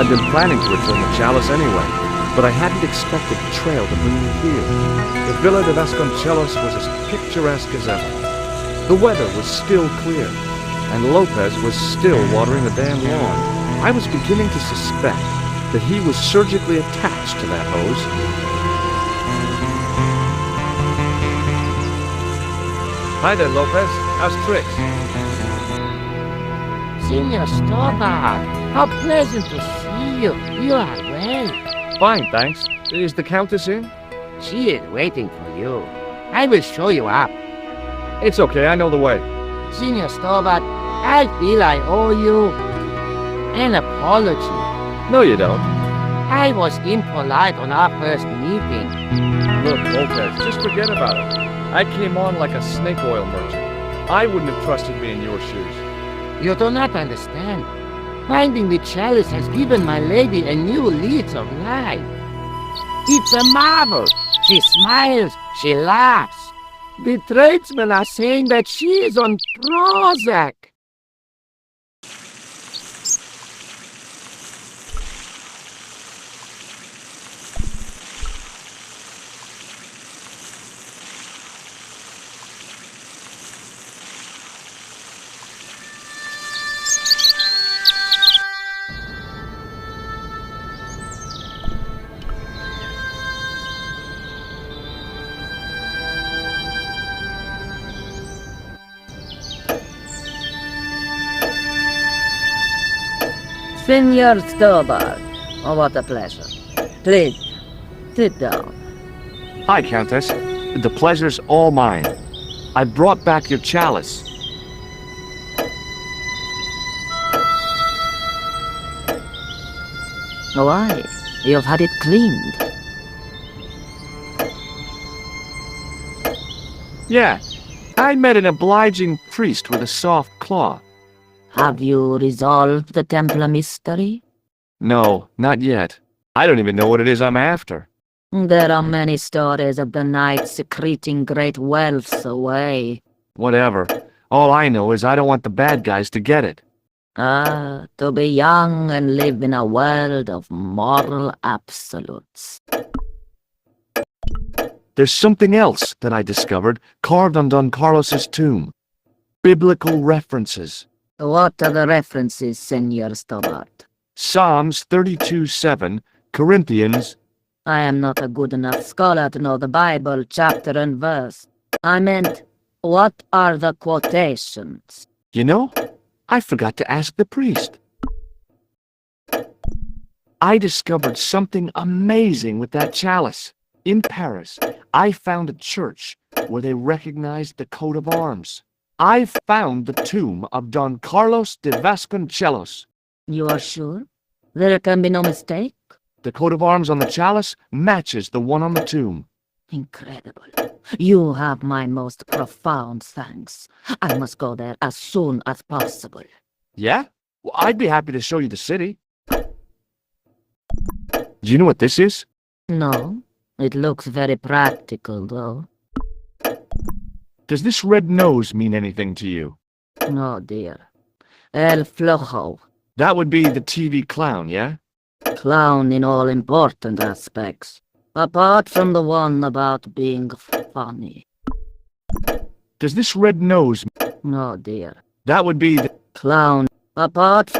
I'd been planning to return the chalice anyway, but I hadn't expected the trail to bring me here. The Villa de Vasconcelos was as picturesque as ever. The weather was still clear, and Lopez was still watering the damn lawn. I was beginning to suspect that he was surgically attached to that hose. Hi there, Lopez. How's tricks? Senor Stoddard, how pleasant to see you. You are well. Fine, thanks. Is the Countess in? She is waiting for you. I will show you up. It's okay, I know the way. Senor Stoddard, I feel I owe you an apology. No, you don't. I was impolite on our first meeting. Look, Lopez, just forget about it. I came on like a snake oil merchant. I wouldn't have trusted me in your shoes. You do not understand. Finding the chalice has given my lady a new lease of life. It's a marvel. She smiles, she laughs. The tradesmen are saying that she is on Prozac. Senor Stoddard, oh, what a pleasure. Please, sit down. Hi, Countess. The pleasure's all mine. I brought back your chalice. Why? You've had it cleaned. Yeah, I met an obliging priest with a soft claw. Have you resolved the Templar mystery? No, not yet. I don't even know what it is I'm after. There are many stories of the knights secreting great wealths away. Whatever. All I know is I don't want the bad guys to get it. Ah, to be young and live in a world of moral absolutes. There's something else that I discovered carved on Don Carlos's tomb. Biblical references. What are the references, Senor Stoddard? Psalms 32:7, Corinthians. I am not a good enough scholar to know the Bible chapter and verse. I meant, what are the quotations? You know, I forgot to ask the priest. I discovered something amazing with that chalice. In Paris, I found a church where they recognized the coat of arms. I found the tomb of Don Carlos de Vasconcelos. You are sure? There can be no mistake? The coat of arms on the chalice matches the one on the tomb. Incredible. You have my most profound thanks. I must go there as soon as possible. Yeah? Well, I'd be happy to show you the city. Do you know what this is? No, it looks very practical, though. Does this red nose mean anything to you? Oh, dear. El Flojo. That would be the TV clown, yeah? Clown in all important aspects. Apart from the one about being funny. Does this red nose... Oh, dear. That would be the... Clown. Apart...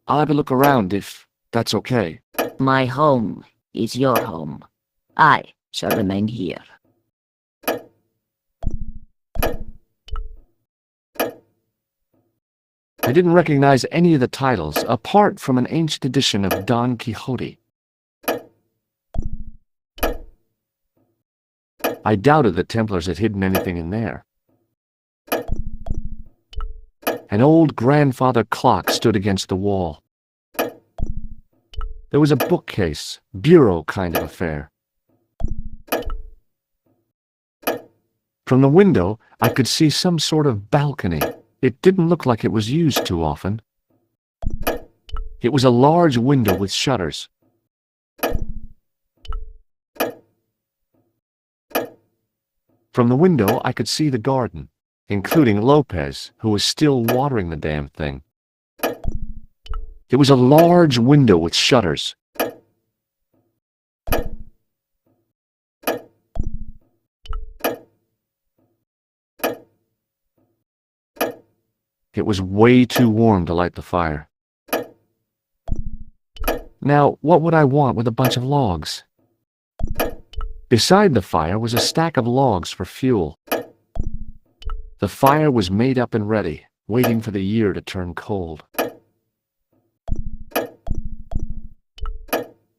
I'll have a look around if that's okay. My home is your home. I shall remain here. I didn't recognize any of the titles, apart from an ancient edition of Don Quixote. I doubted the Templars had hidden anything in there. An old grandfather clock stood against the wall. There was a bookcase, bureau kind of affair. From the window, I could see some sort of balcony. It didn't look like it was used too often. It was a large window with shutters. From the window, I could see the garden, including Lopez, who was still watering the damn thing. It was a large window with shutters. It was way too warm to light the fire. Now, what would I want with a bunch of logs? Beside the fire was a stack of logs for fuel. The fire was made up and ready, waiting for the year to turn cold.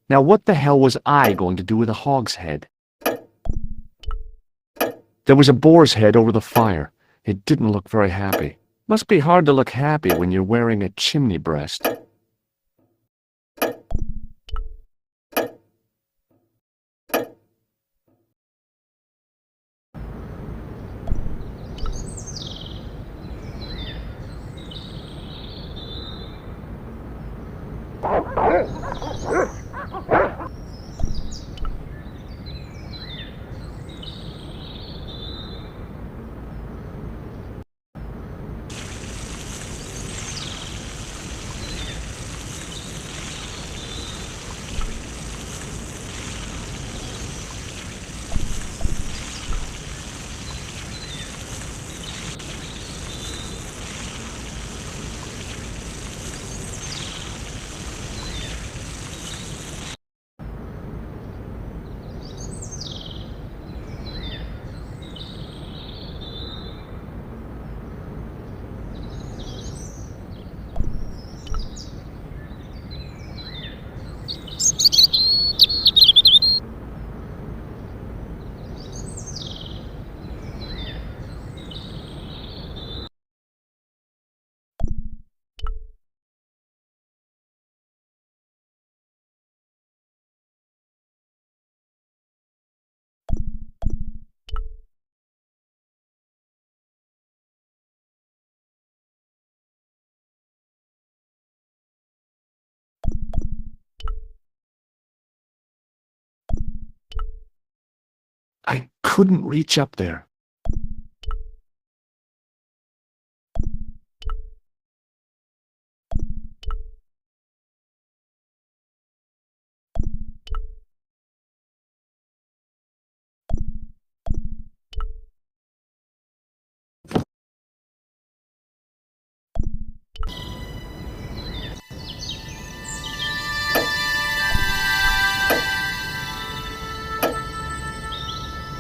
Now, what the hell was I going to do with a hog's head? There was a boar's head over the fire. It didn't look very happy. Must be hard to look happy when you're wearing a chimney breast. I couldn't reach up there.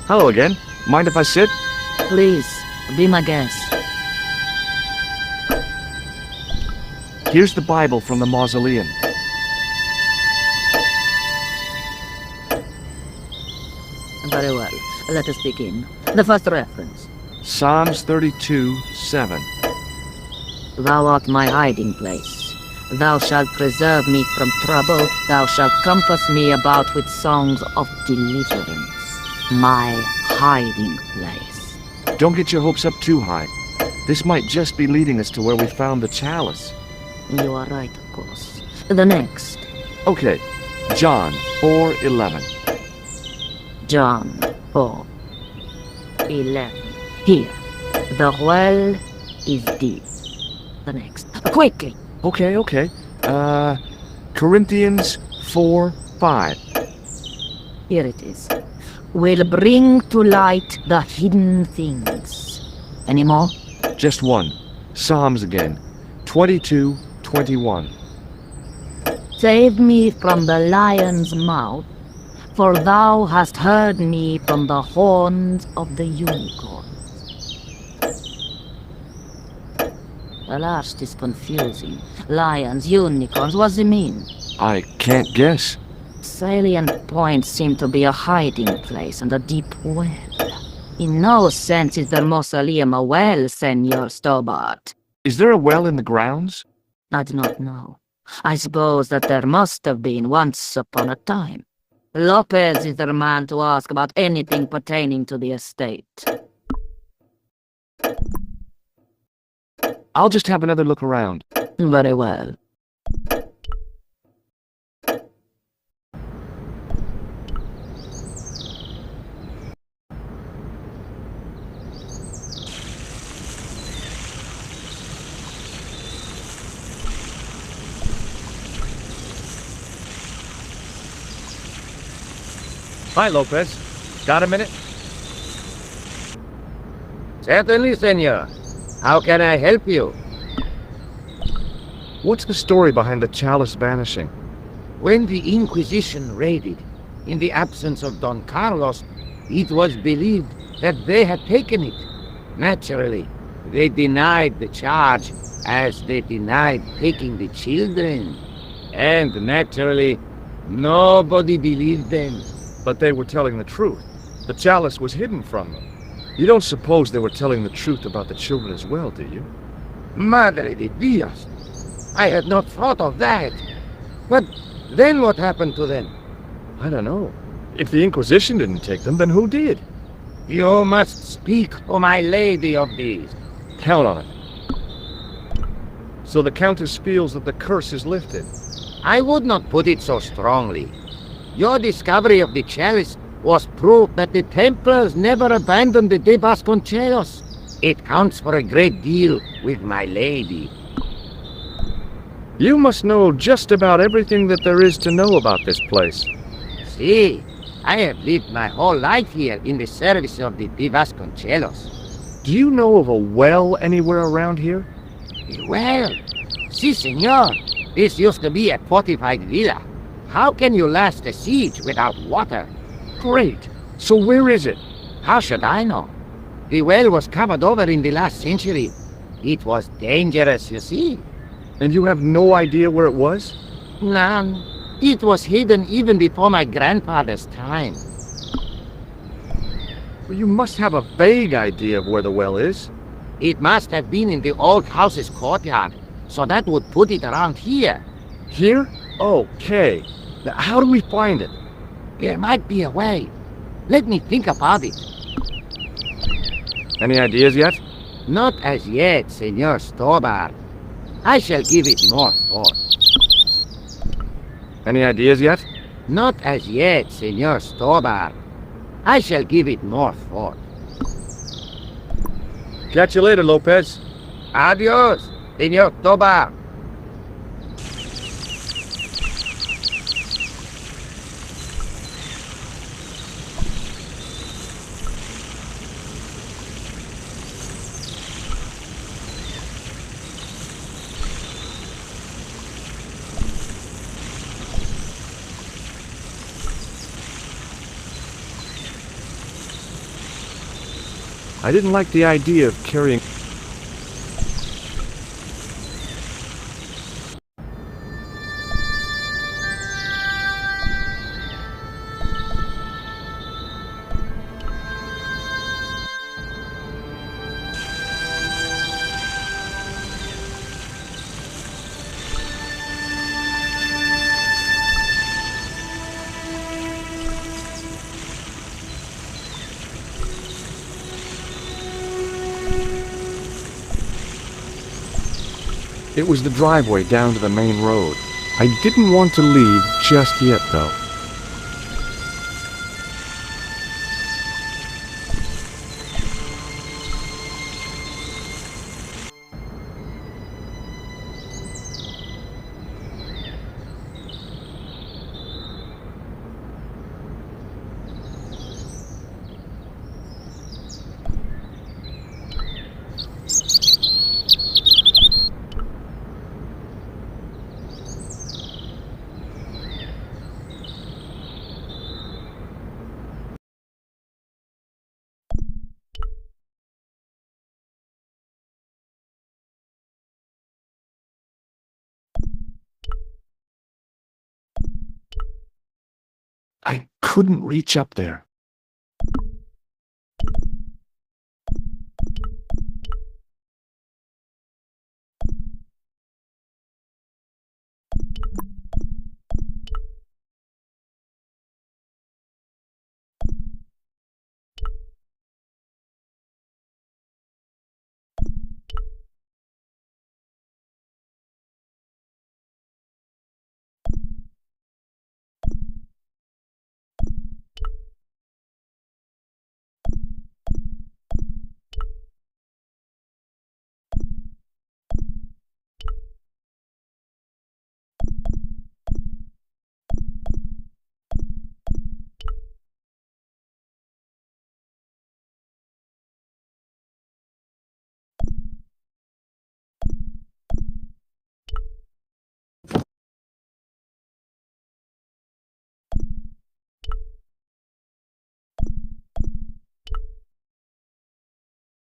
Hello again. Mind if I sit? Please, be my guest. Here's the Bible from the mausoleum. Very well. Let us begin. The first reference. Psalms 32:7. Thou art my hiding place. Thou shalt preserve me from trouble. Thou shalt compass me about with songs of deliverance. My hiding place. Don't get your hopes up too high. This might just be leading us to where we found the chalice. You are right, of course. The next. Okay, John 4:11. John 4:11. Here. The well is deep. The next. Quickly. Okay. Corinthians 4:5. Here it is. Will bring to light the hidden things. Any more? Just one. Psalms again. 22:21. Save me from the lion's mouth, for thou hast heard me from the horns of the unicorn. The last is confusing. Lions, unicorns, what does it mean? I can't guess. Salient points seem to be a hiding place and a deep well. In no sense is the mausoleum a well, Senor Stobart. Is there a well in the grounds? I do not know. I suppose that there must have been once upon a time. Lopez is the man to ask about anything pertaining to the estate. I'll just have another look around. Very well. Hi, Lopez. Got a minute? Certainly, senor. How can I help you? What's the story behind the chalice vanishing? When the Inquisition raided, in the absence of Don Carlos, it was believed that they had taken it. Naturally, they denied the charge, as they denied taking the children. And naturally, nobody believed them. But they were telling the truth. The chalice was hidden from them. You don't suppose they were telling the truth about the children as well, do you? Madre de Dios! I had not thought of that. But then what happened to them? I don't know. If the Inquisition didn't take them, then who did? You must speak to my lady of these. Count on it. So the Countess feels that the curse is lifted. I would not put it so strongly. Your discovery of the chalice was proof that the Templars never abandoned the De Vasconcelos. It counts for a great deal with my lady. You must know just about everything that there is to know about this place. See, I have lived my whole life here in the service of the De Vasconcelos. Do you know of a well anywhere around here? Well, si, senor. This used to be a fortified villa. How can you last a siege without water? Great. So where is it? How should I know? The well was covered over in the last century. It was dangerous, you see. And you have no idea where it was? None. It was hidden even before my grandfather's time. Well, you must have a vague idea of where the well is. It must have been in the old house's courtyard, so that would put it around here. Here? Okay. Now, how do we find it? There might be a way. Let me think about it. Any ideas yet? Not as yet, Senor Stobar. I shall give it more thought. Any ideas yet? Not as yet, Senor Stobar. I shall give it more thought. Catch you later, Lopez. Adios, Senor Stobar. I didn't like the idea of carrying... It was the driveway down to the main road. I didn't want to leave just yet, though. I couldn't reach up there.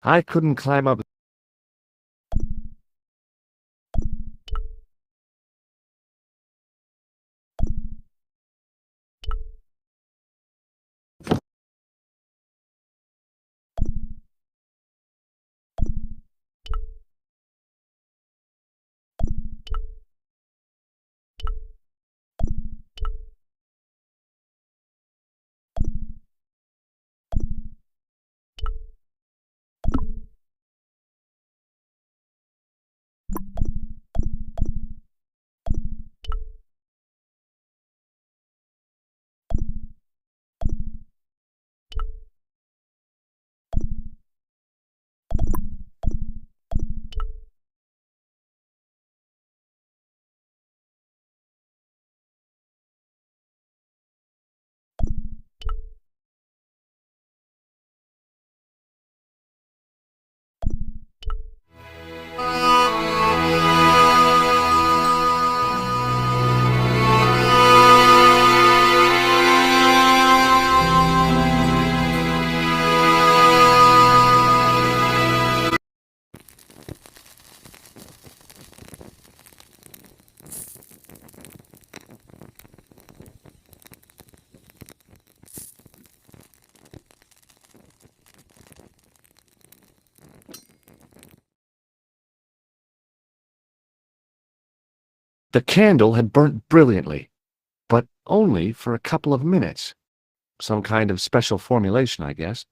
I couldn't climb up. The candle had burnt brilliantly, but only for a couple of minutes. Some kind of special formulation, I guess.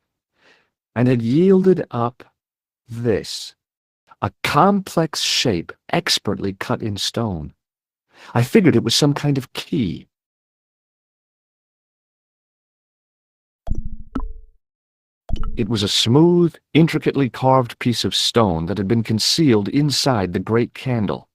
And had yielded up this. A complex shape expertly cut in stone. I figured it was some kind of key. It was a smooth, intricately carved piece of stone that had been concealed inside the great candle.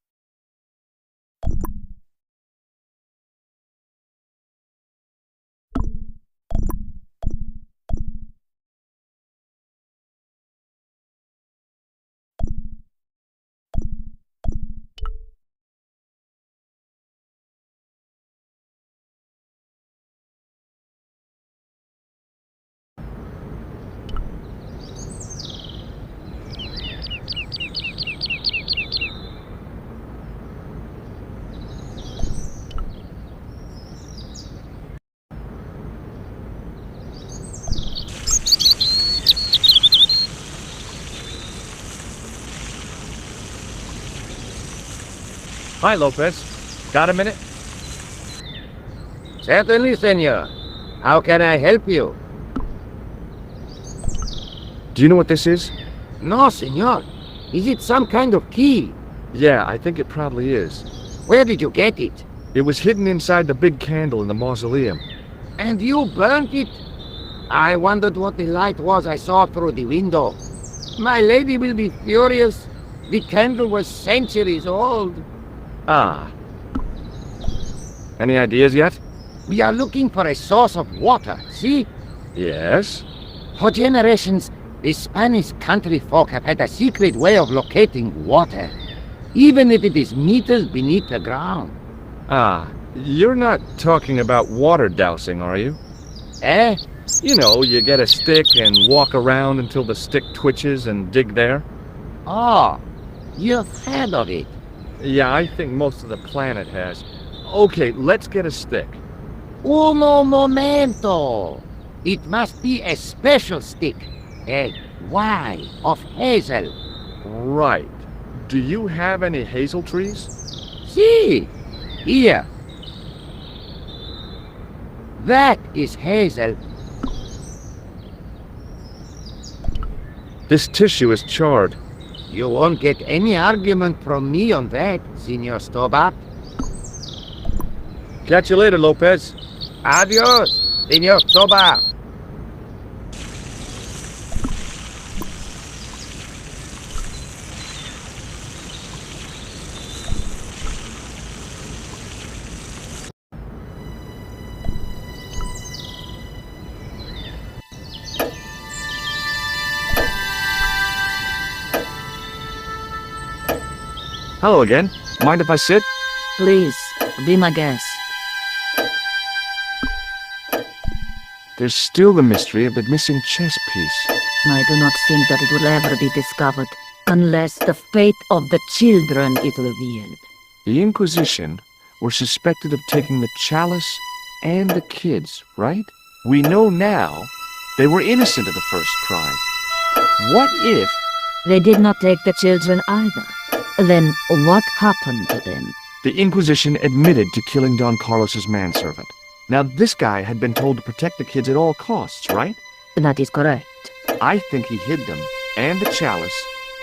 Hi, Lopez. Got a minute? Certainly, senor. How can I help you? Do you know what this is? No, senor. Is it some kind of key? Yeah, I think it probably is. Where did you get it? It was hidden inside the big candle in the mausoleum. And you burnt it? I wondered what the light was I saw through the window. My lady will be furious. The candle was centuries old. Ah. Any ideas yet? We are looking for a source of water, see? Yes. For generations, the Spanish country folk have had a secret way of locating water, even if it is meters beneath the ground. Ah, you're not talking about water dousing, are you? Eh? You know, you get a stick and walk around until the stick twitches and dig there. Oh, you've heard of it. Yeah, I think most of the planet has. Okay, let's get a stick. Uno momento. It must be a special stick. A Y of hazel. Right. Do you have any hazel trees? See? Here. That is hazel. This tissue is charred. You won't get any argument from me on that, Senor Stobart. Catch you later, Lopez. Adios, Senor Stobart. Hello again. Mind if I sit? Please, be my guest. there's still the mystery of the missing chess piece. I do not think that it will ever be discovered unless the fate of the children is revealed. The Inquisition were suspected of taking the chalice and the kids, right? We know now they were innocent of the first crime. What if... They did not take the children either. Then what happened to them? The Inquisition admitted to killing Don Carlos's manservant. Now, this guy had been told to protect the kids at all costs, right? That is correct. I think he hid them, and the chalice,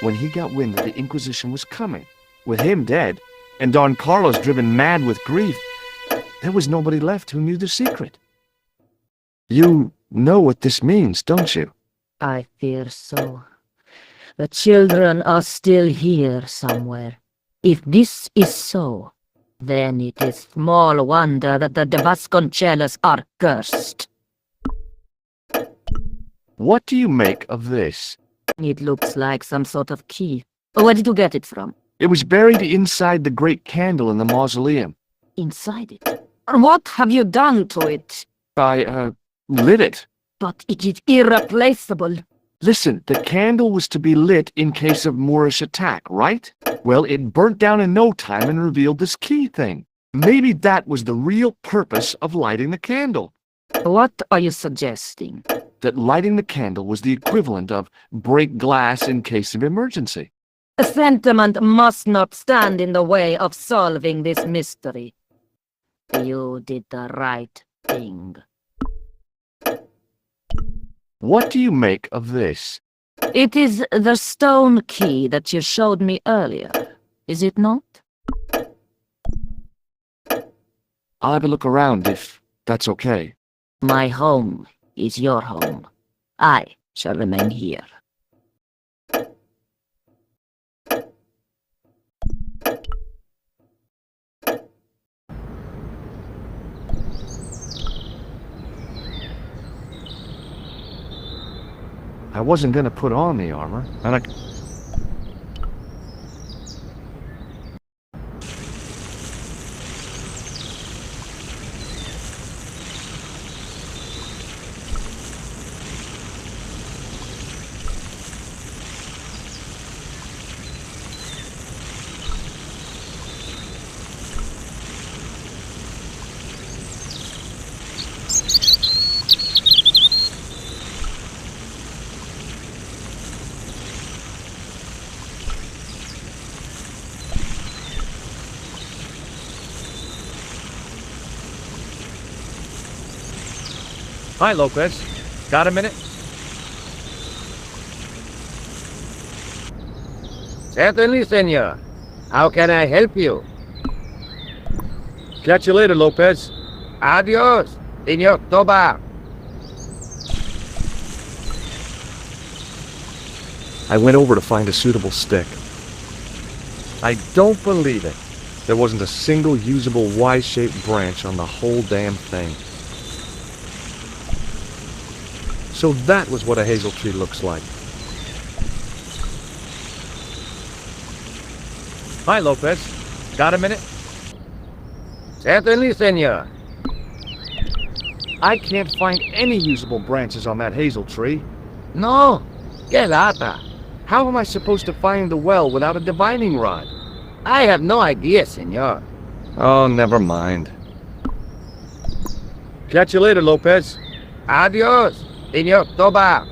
when he got wind that the Inquisition was coming. With him dead, and Don Carlos driven mad with grief, there was nobody left who knew the secret. You know what this means, don't you? I fear so. The children are still here somewhere. If this is so, then it is small wonder that the Vasconcelos are cursed. What do you make of this? It looks like some sort of key. Where did you get it from? It was buried inside the great candle in the mausoleum. Inside it. What have you done to it? I, lit it. But it is irreplaceable. Listen, the candle was to be lit in case of Moorish attack, right? Well, it burnt down in no time and revealed this key thing. Maybe that was the real purpose of lighting the candle. What are you suggesting? That lighting the candle was the equivalent of break glass in case of emergency. A sentiment must not stand in the way of solving this mystery. You did the right thing. What do you make of this? It is the stone key that you showed me earlier, is it not? I'll have a look around if that's okay. My home is your home. I shall remain here. I wasn't gonna put on the armor, and Hi, Lopez. Got a minute? Certainly, senor. How can I help you? Catch you later, Lopez. Adios, Senor Toba. I went over to find a suitable stick. I don't believe it. There wasn't a single usable Y-shaped branch on the whole damn thing. So that was what a hazel tree looks like. Hi, Lopez. Got a minute? Certainly, senor. I can't find any usable branches on that hazel tree. No, que lata. How am I supposed to find the well without a divining rod? I have no idea, senor. Oh, never mind. Catch you later, Lopez. Adios, Senor Toba.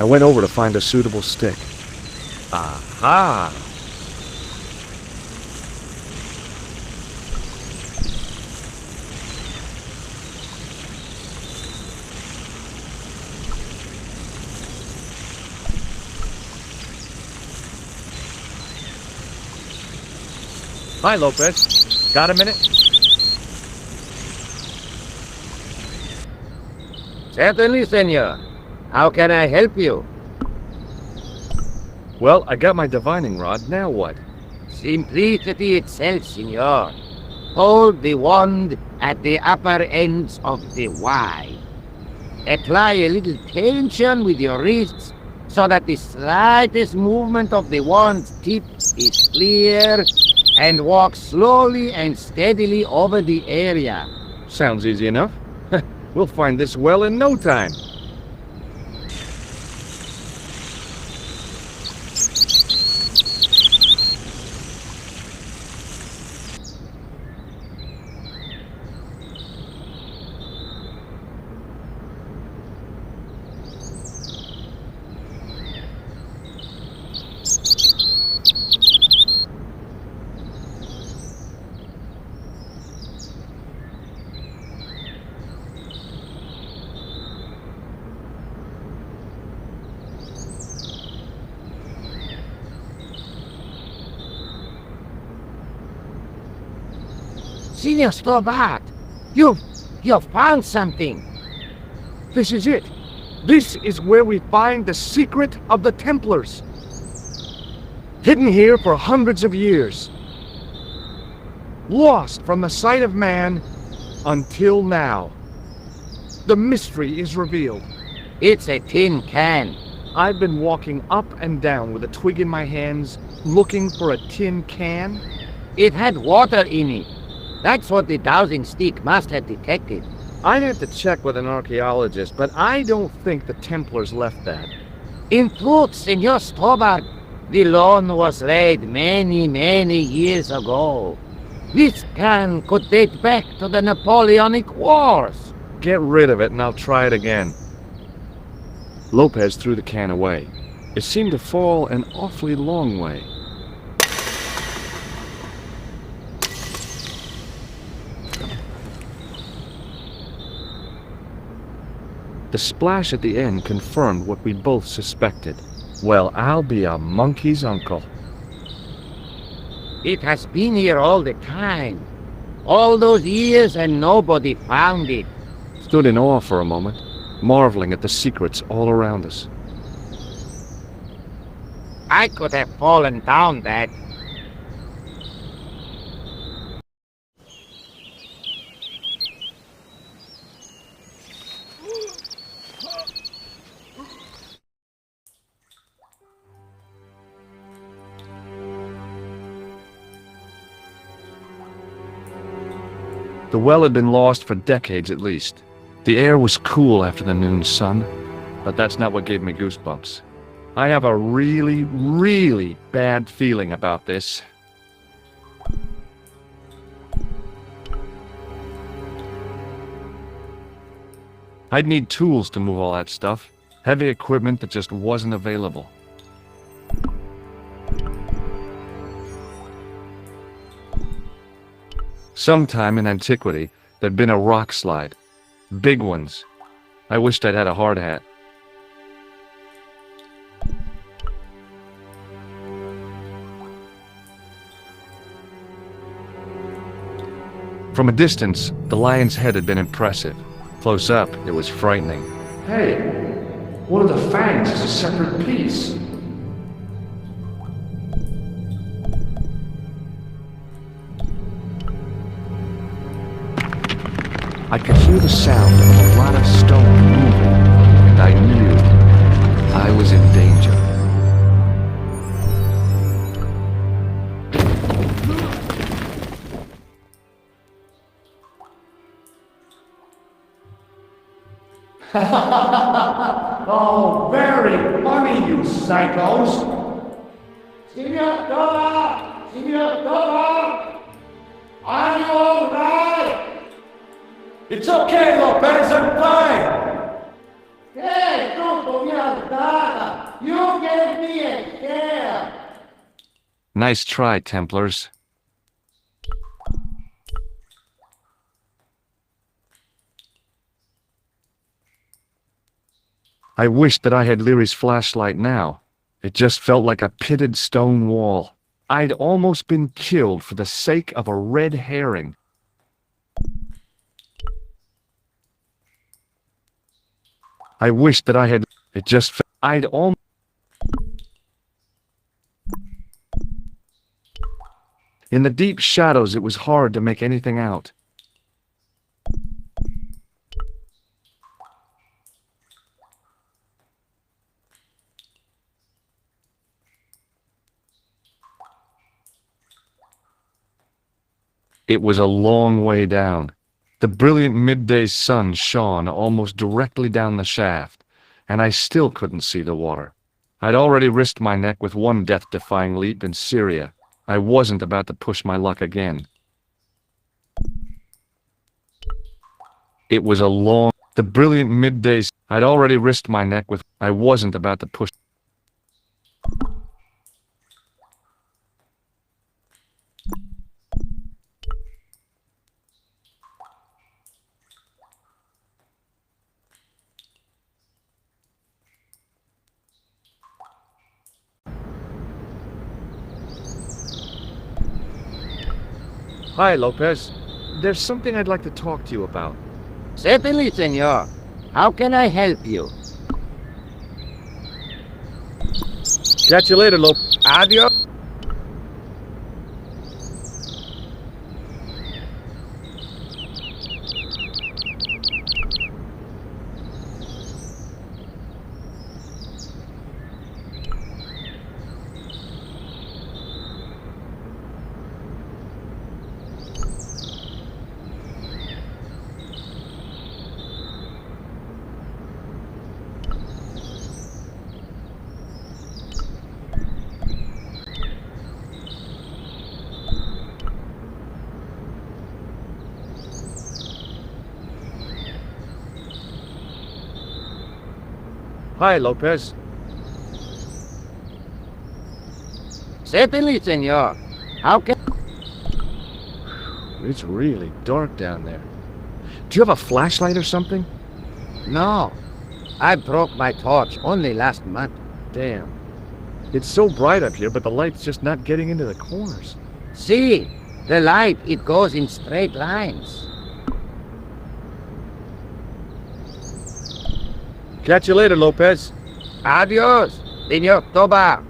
I went over to find a suitable stick. Aha! Hi, Lopez. Got a minute? Certainly, senor. How can I help you? Well, I got my divining rod. Now what? Simplicity itself, senor. Hold the wand at the upper ends of the Y. Apply a little tension with your wrists so that the slightest movement of the wand's tip is clear, and walk slowly and steadily over the area. Sounds easy enough. We'll find this well in no time. Senor Stobart, you've found something. This is it. This is where we find the secret of the Templars. Hidden here for hundreds of years. Lost from the sight of man until now. The mystery is revealed. It's a tin can. I've been walking up and down with a twig in my hands, looking for a tin can. It had water in it. That's what the dowsing stick must have detected. I'd have to check with an archaeologist, but I don't think the Templars left that. In truth, Senor Stobart, the loan was laid many, many years ago. This can could date back to the Napoleonic Wars. Get rid of it and I'll try it again. Lopez threw the can away. It seemed to fall an awfully long way. The splash at the end confirmed what we both suspected. Well, I'll be a monkey's uncle. It has been here all the time. All those years and nobody found it. Stood in awe for a moment, marveling at the secrets all around us. I could have fallen down that. The well had been lost for decades at least. The air was cool after the noon sun, but that's not what gave me goosebumps. I have a really, really bad feeling about this. I'd need tools to move all that stuff. Heavy equipment that just wasn't available. Sometime in antiquity, there'd been a rock slide. Big ones. I wished I'd had a hard hat. From a distance, the lion's head had been impressive. Close up, it was frightening. Hey, one of the fangs is a separate piece. I could hear the sound of a lot of stone moving, and I knew I was in danger. Oh, very funny, you psychos! Senor Dora! Senor Dora! Are you all right? It's okay, Lopez, I'm fine! Hey, don't go me out. Nice try, Templars. I wished that I had Leary's flashlight now. It just felt like a pitted stone wall. I'd almost been killed for the sake of a red herring. I wished that I had... It just felt... I'd almost... In the deep shadows, it was hard to make anything out. It was a long way down. The brilliant midday sun shone almost directly down the shaft, and I still couldn't see the water. I'd already risked my neck with one death-defying leap in Syria. I wasn't about to push my luck again. It was a long... The brilliant midday... I'd already risked my neck with... I wasn't about to push... Hi, Lopez. There's something I'd like to talk to you about. Certainly, senor. How can I help you? Catch you later, Lopez. Adios. Hi, Lopez. Certainly, senor. How can... It's really dark down there. Do you have a flashlight or something? No. I broke my torch only last month. Damn. It's so bright up here, but the light's just not getting into the corners. See, the light, it goes in straight lines. Catch you later, Lopez. Adios, Senor Toba.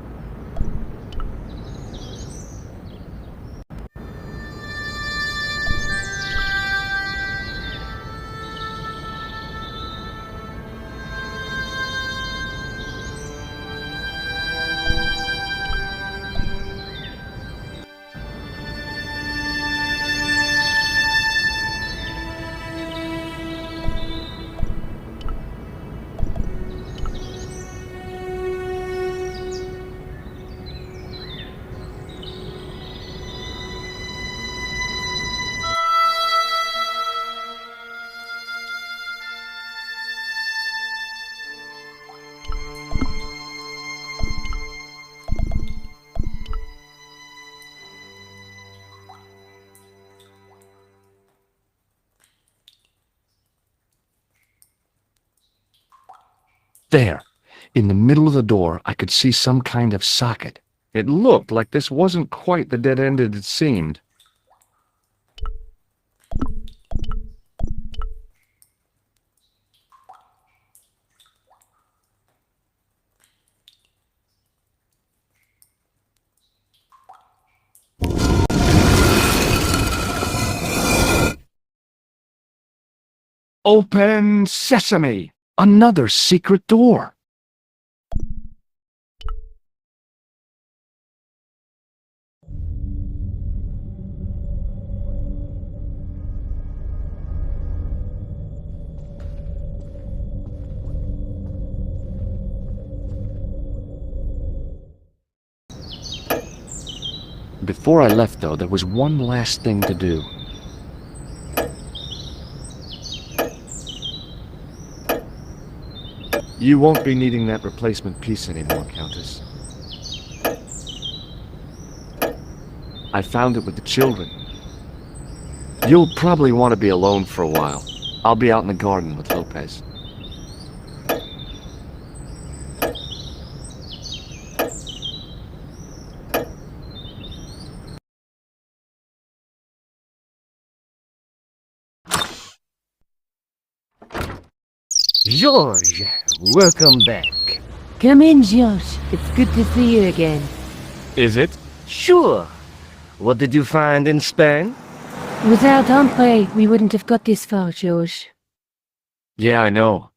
There, in the middle of the door, I could see some kind of socket. It looked like this wasn't quite the dead end it seemed. Open sesame! Another secret door! Before I left, though, there was one last thing to do. You won't be needing that replacement piece anymore, Countess. I found it with the children. You'll probably want to be alone for a while. I'll be out in the garden with Lopez. George, welcome back. Come in, George. It's good to see you again. Is it? Sure. What did you find in Spain? Without Andre, we wouldn't have got this far, George. Yeah, I know.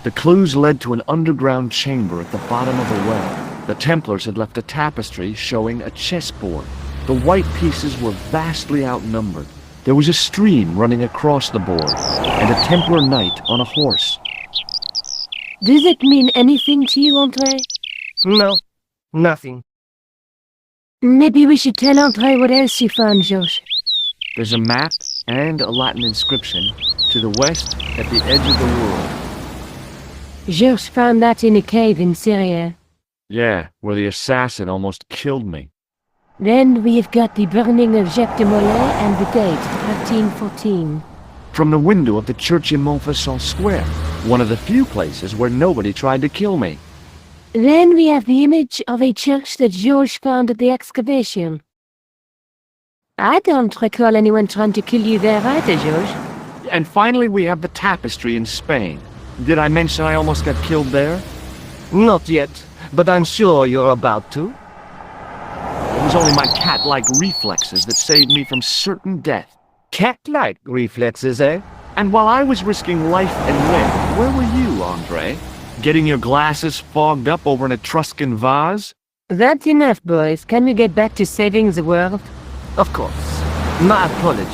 The clues led to an underground chamber at the bottom of a well. The Templars had left a tapestry showing a chessboard. The white pieces were vastly outnumbered. There was a stream running across the board, and a Templar knight on a horse. Does it mean anything to you, Andre? No, nothing. Maybe we should tell Andre what else you found, George. There's a map and a Latin inscription to the west at the edge of the world. George found that in a cave in Syria. Yeah, where the assassin almost killed me. Then we have got the burning of Jacques de Molay and the date, 1314. From the window of the church in Montfaucon Square, one of the few places where nobody tried to kill me. Then we have the image of a church that George found at the excavation. I don't recall anyone trying to kill you there either, George. And finally we have the tapestry in Spain. Did I mention I almost got killed there? Not yet, but I'm sure you're about to. It was only my cat-like reflexes that saved me from certain death. Cat-like reflexes, eh? And while I was risking life and limb, where were you, Andre? Getting your glasses fogged up over an Etruscan vase? That's enough, boys. Can we get back to saving the world? Of course. My apologies.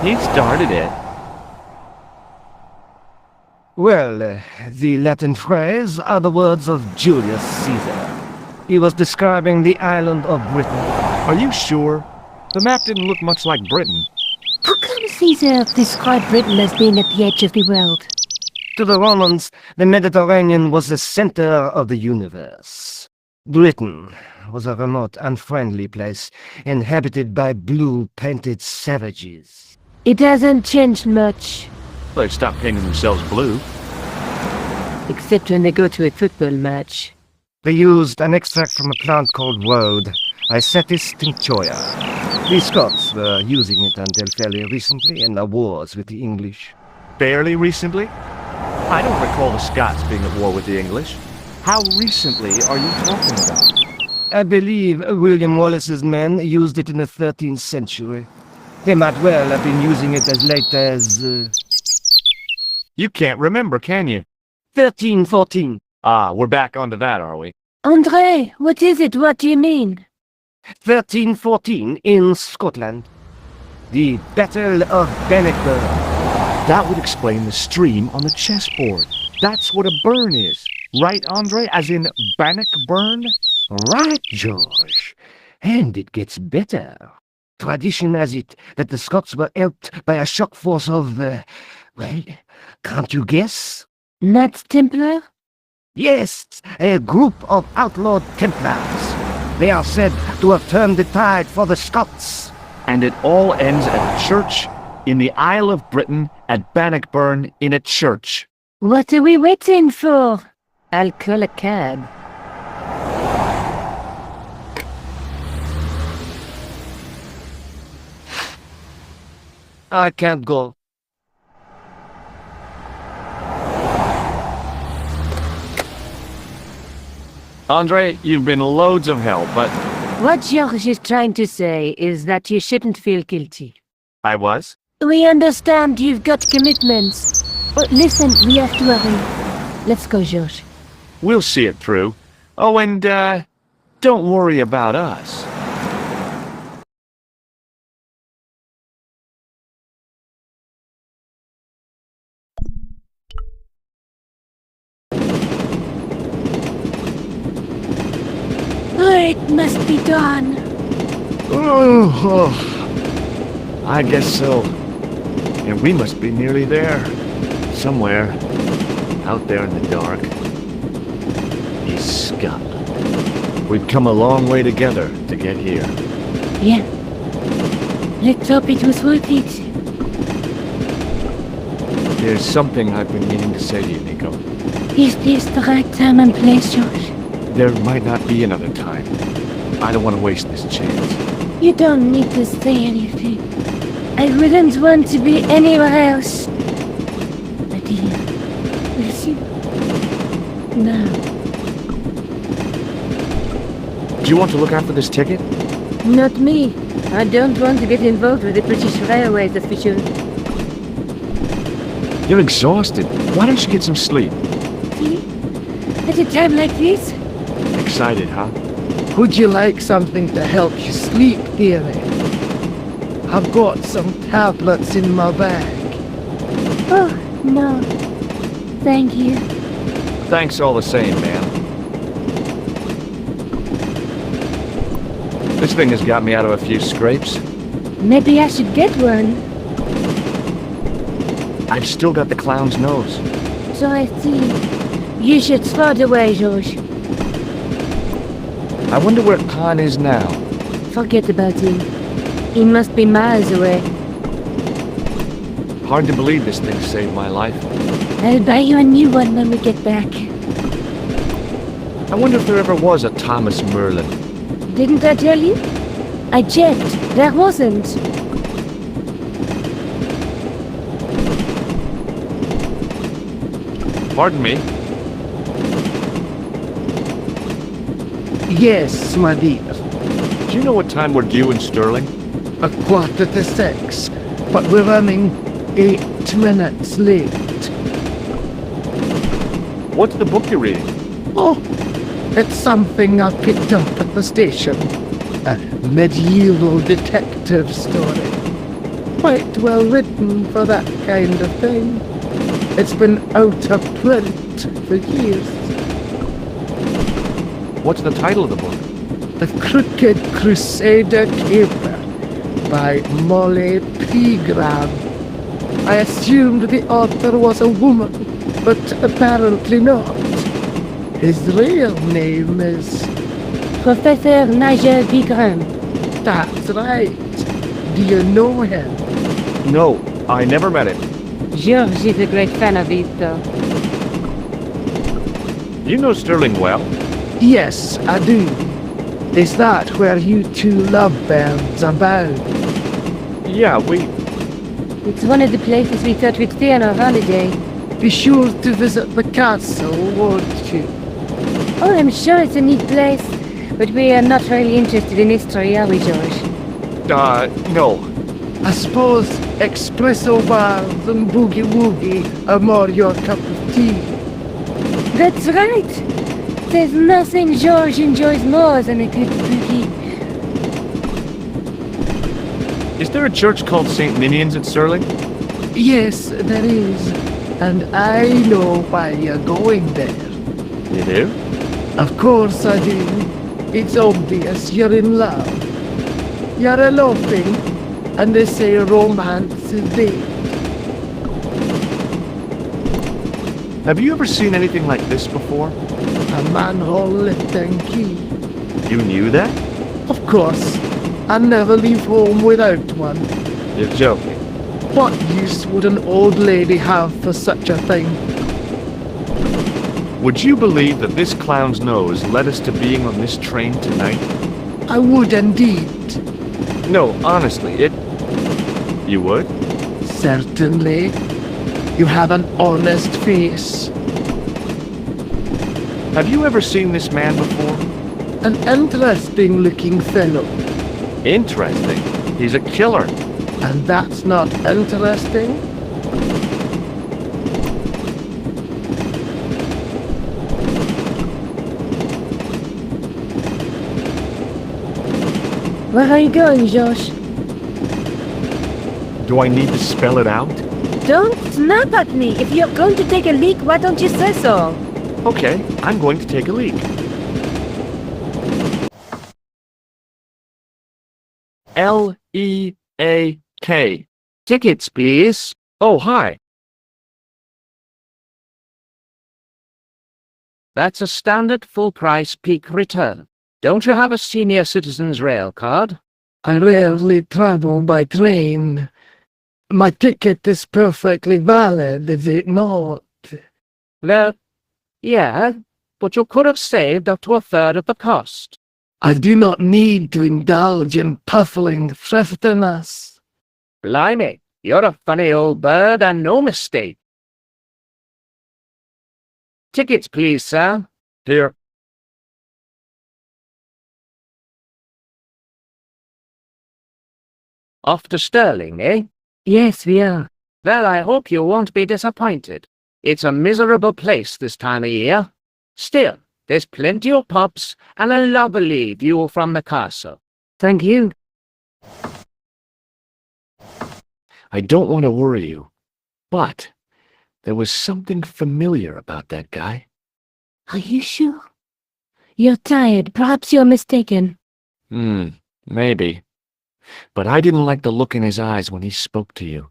He started it. Well, the Latin phrase are the words of Julius Caesar. He was describing the island of Britain. Are you sure? The map didn't look much like Britain. How come Caesar described Britain as being at the edge of the world? To the Romans, the Mediterranean was the center of the universe. Britain was a remote, unfriendly place, inhabited by blue-painted savages. It hasn't changed much. They stopped painting themselves blue. Except when they go to a football match. They used an extract from a plant called woad, Isetis tinctoria. The Scots were using it until fairly recently in the wars with the English. Fairly recently? I don't recall the Scots being at war with the English. How recently are you talking about? I believe William Wallace's men used it in the 13th century. They might well have been using it as late as... You can't remember, can you? 1314. Ah, we're back onto that, are we? Andre, what is it? What do you mean? 1314 in Scotland. The Battle of Bannockburn. That would explain the stream on the chessboard. That's what a burn is. Right, Andre? As in Bannockburn? Right, George. And it gets better. Tradition has it that the Scots were helped by a shock force of, well, can't you guess? Knights Templar? Yes, a group of outlawed Templars. They are said to have turned the tide for the Scots. And it all ends at a church in the Isle of Britain at Bannockburn in a church. What are we waiting for? I'll call a cab. I can't go. Andre, you've been loads of help, but... What George is trying to say is that you shouldn't feel guilty. I was? We understand you've got commitments. But listen, we have to hurry. Let's go, George. We'll see it through. Oh, and, don't worry about us. It must be done. Oh, I guess so. And we must be nearly there. Somewhere. out there in the dark, is Scotland. We've come a long way together to get here. Yeah. Let's hope it was worth it. There's something I've been meaning to say to you, Nico. Is this the right time and place, Josh? There might not be another time. I don't want to waste this chance. You don't need to say anything. I wouldn't want to be anywhere else. But here, with you. Now. Do you want to look after this ticket? Not me. I don't want to get involved with the British Railways official. You're exhausted. Why don't you get some sleep? See? At a time like this? Excited, huh? Would you like something to help you sleep, dearie? I've got some tablets in my bag. Oh, no. Thank you. Thanks all the same, man. This thing has got me out of a few scrapes. Maybe I should get one. I've still got the clown's nose. So I see. You should throw it away, George. I wonder where Khan is now. Forget about him. He must be miles away. Hard to believe this thing saved my life. I'll buy you a new one when we get back. I wonder if there ever was a Thomas Merlin. Didn't I tell you? I checked. There wasn't. Pardon me. Yes, my dear. Do you know what time we're due in Stirling? 6:15, but we're running 8 minutes late. What's the book you're reading? Oh, it's something I picked up at the station. A medieval detective story. Quite well written for that kind of thing. It's been out of print for years. What's the title of the book? The Crooked Crusader Caper by Molly Pegram. I assumed the author was a woman, but apparently not. His real name is... Professor Nigel Pegram. That's right. Do you know him? No, I never met him. George is a great fan of his, though. You know Stirling well? Yes, I do. Is that where you two lovebirds are bound? Yeah, It's one of the places we thought we'd stay on our holiday. Be sure to visit the castle, won't you? Oh, I'm sure it's a neat place. But we are not really interested in history, are we, George? No. I suppose espresso bars and boogie-woogie are more your cup of tea. That's right. There's nothing George enjoys more than a good boogie. Is there a church called St. Ninian's in Stirling? Yes, there is. And I know why you're going there. You do? Of course I do. It's obvious you're in love. You're eloping, and they say romance is dead. Have you ever seen anything like this before? A manhole lifting key. You knew that? Of course. I never leave home without one. You're joking. What use would an old lady have for such a thing? Would you believe that this clown's nose led us to being on this train tonight? I would indeed. No, honestly, You would? Certainly. You have an honest face. Have you ever seen this man before? An interesting looking fellow. Interesting. He's a killer. And that's not interesting? Where are you going, Josh? Do I need to spell it out? Don't snap at me. If you're going to take a leak, why don't you say so? Okay, I'm going to take a leak. Leak. Tickets, please. Oh, hi. That's a standard full-price peak return. Don't you have a senior citizen's rail card? I rarely travel by train. My ticket is perfectly valid, is it not? Well, yeah, but you could have saved up to a third of the cost. I do not need to indulge in puffling thriftiness. Blimey, you're a funny old bird and no mistake. Tickets, please, sir. Here. Off to Stirling, eh? Yes, we are. Well, I hope you won't be disappointed. It's a miserable place this time of year. Still, there's plenty of pubs and a lovely view from the castle. Thank you. I don't want to worry you, but there was something familiar about that guy. Are you sure? You're tired. Perhaps you're mistaken. Maybe. But I didn't like the look in his eyes when he spoke to you.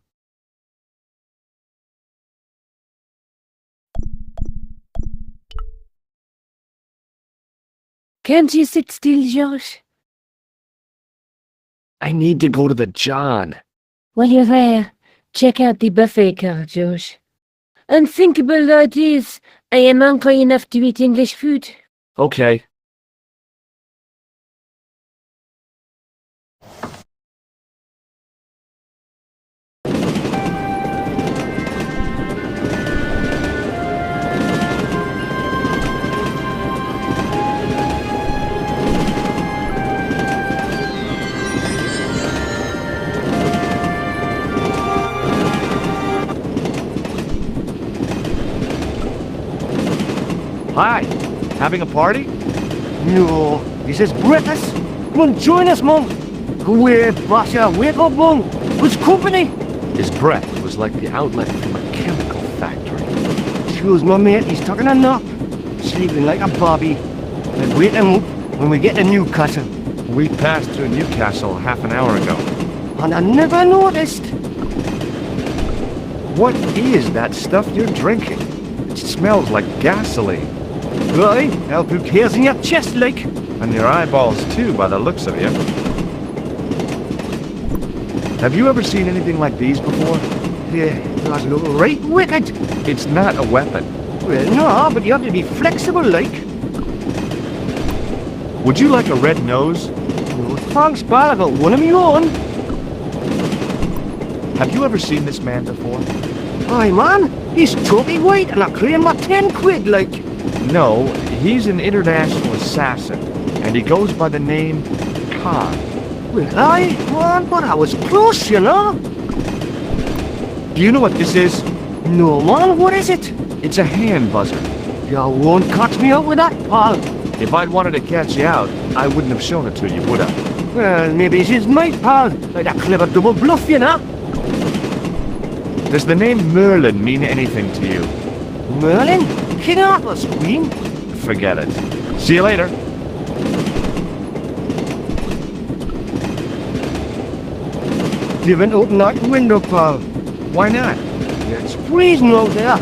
Can't you sit still, George? I need to go to the John. While you're there, check out the buffet car, George. Unthinkable though it is, I am hungry enough to eat English food. Okay. Hi. Having a party? No, this is breakfast. Come on, join us, Mum. Away, Basha, wake up, Mum. What's company? His breath was like the outlet from a chemical factory. Excuse my mate, he's taking a nap. Sleeping like a bobby. We'll wake him up when we get to Newcastle. We passed through Newcastle half an hour ago. And I never noticed. What is that stuff you're drinking? It smells like gasoline. Right, I'll put hairs in your chest, like. And your eyeballs too, by the looks of you. Have you ever seen anything like these before? Yeah, that's right wicked. It's not a weapon. Well, no, but you have to be flexible, like. Would you like a red nose? No thanks, pal, I got one of my own. Have you ever seen this man before? Aye, man, he's totally white and I claim my 10 quid, like. No, he's an international assassin, and he goes by the name Khan. Well, aye, man, but I was close, you know. Do you know what this is? No, man, what is it? It's a hand buzzer. You won't catch me out with that, pal. If I'd wanted to catch you out, I wouldn't have shown it to you, would I? Well, maybe she's my pal, like a clever double bluff, you know. Does the name Merlin mean anything to you? Merlin? King Arthur's queen? Forget it. See you later. You haven't opened that window, pal. Why not? It's freezing out there.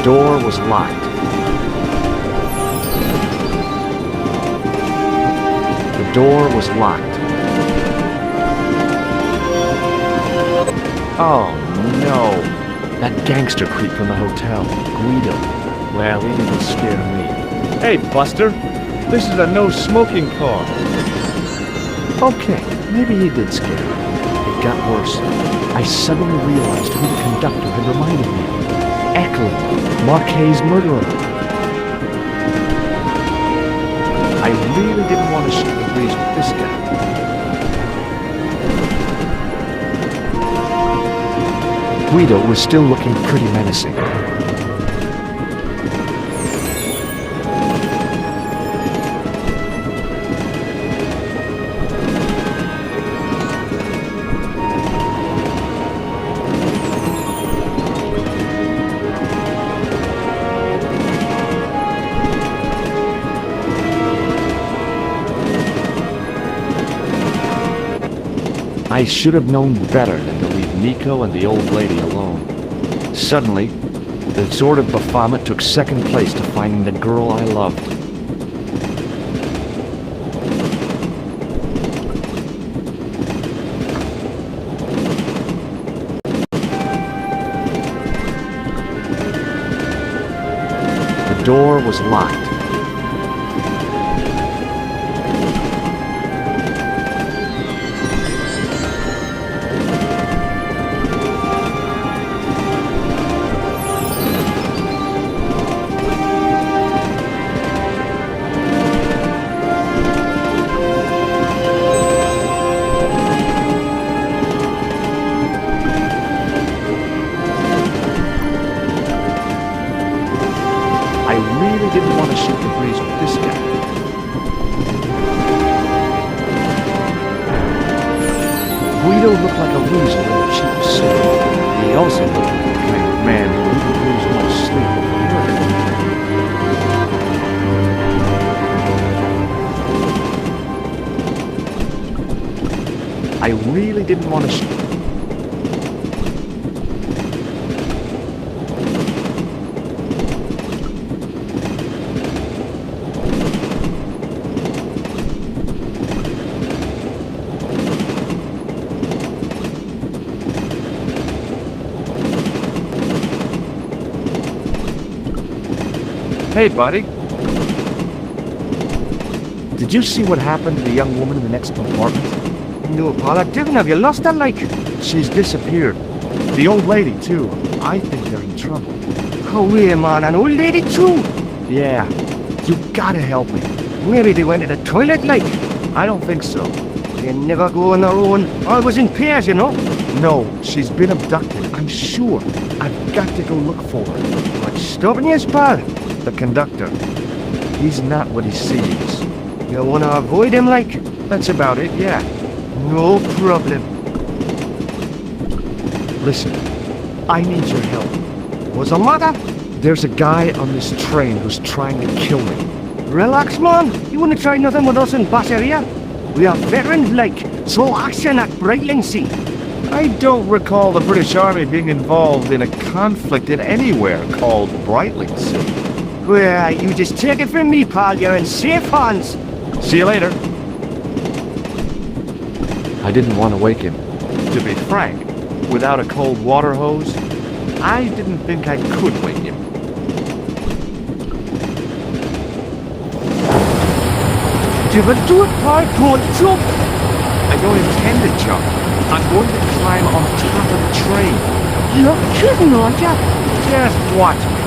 The door was locked. The door was locked. Oh, no. That gangster creep from the hotel, Guido. Well, he didn't scare me. Hey, Buster. This is a no-smoking car. Okay, maybe he did scare me. It got worse. I suddenly realized who the conductor had reminded me of. Eklund, Marquet's murderer. I really didn't want to share the breeze with this guy. Guido was still looking pretty menacing. I should have known better than to leave Nico and the old lady alone. Suddenly, the sword of Baphomet took second place to finding the girl I loved. The door was locked. Didn't want to shoot the breeze with this guy. Guido looked like a loser in a cheap suit. He also looked like the kind of man who wouldn't lose much sleep over murder. I really didn't want to shoot. Hey, buddy. Did you see what happened to the young woman in the next compartment? No, Paul, I didn't. Have you lost her, like? She's disappeared. The old lady, too. I think they're in trouble. Oh, wait, man, an old lady, too? Yeah. You gotta help me. Maybe they went to the toilet, like? I don't think so. They never go on their own. Always in pairs, you know? No, she's been abducted, I'm sure. I've got to go look for her. What's stopping you, pal? The conductor. He's not what he seems. You wanna avoid him, like? That's about it, yeah. No problem. Listen, I need your help. What's the matter? There's a guy on this train who's trying to kill me. Relax, man. You wouldn't try nothing with us in Bass area. We are veterans, like, so action at Brightling Sea. I don't recall the British Army being involved in a conflict in anywhere called Brightling Sea. Well, you just take it from me, pal. You're in safe hands. See you later. I didn't want to wake him. To be frank, without a cold water hose, I didn't think I could wake him. Do it, pal. Don't jump. I don't intend to jump. I'm going to climb on top of the train. You're kidding, aren't you? Just watch me.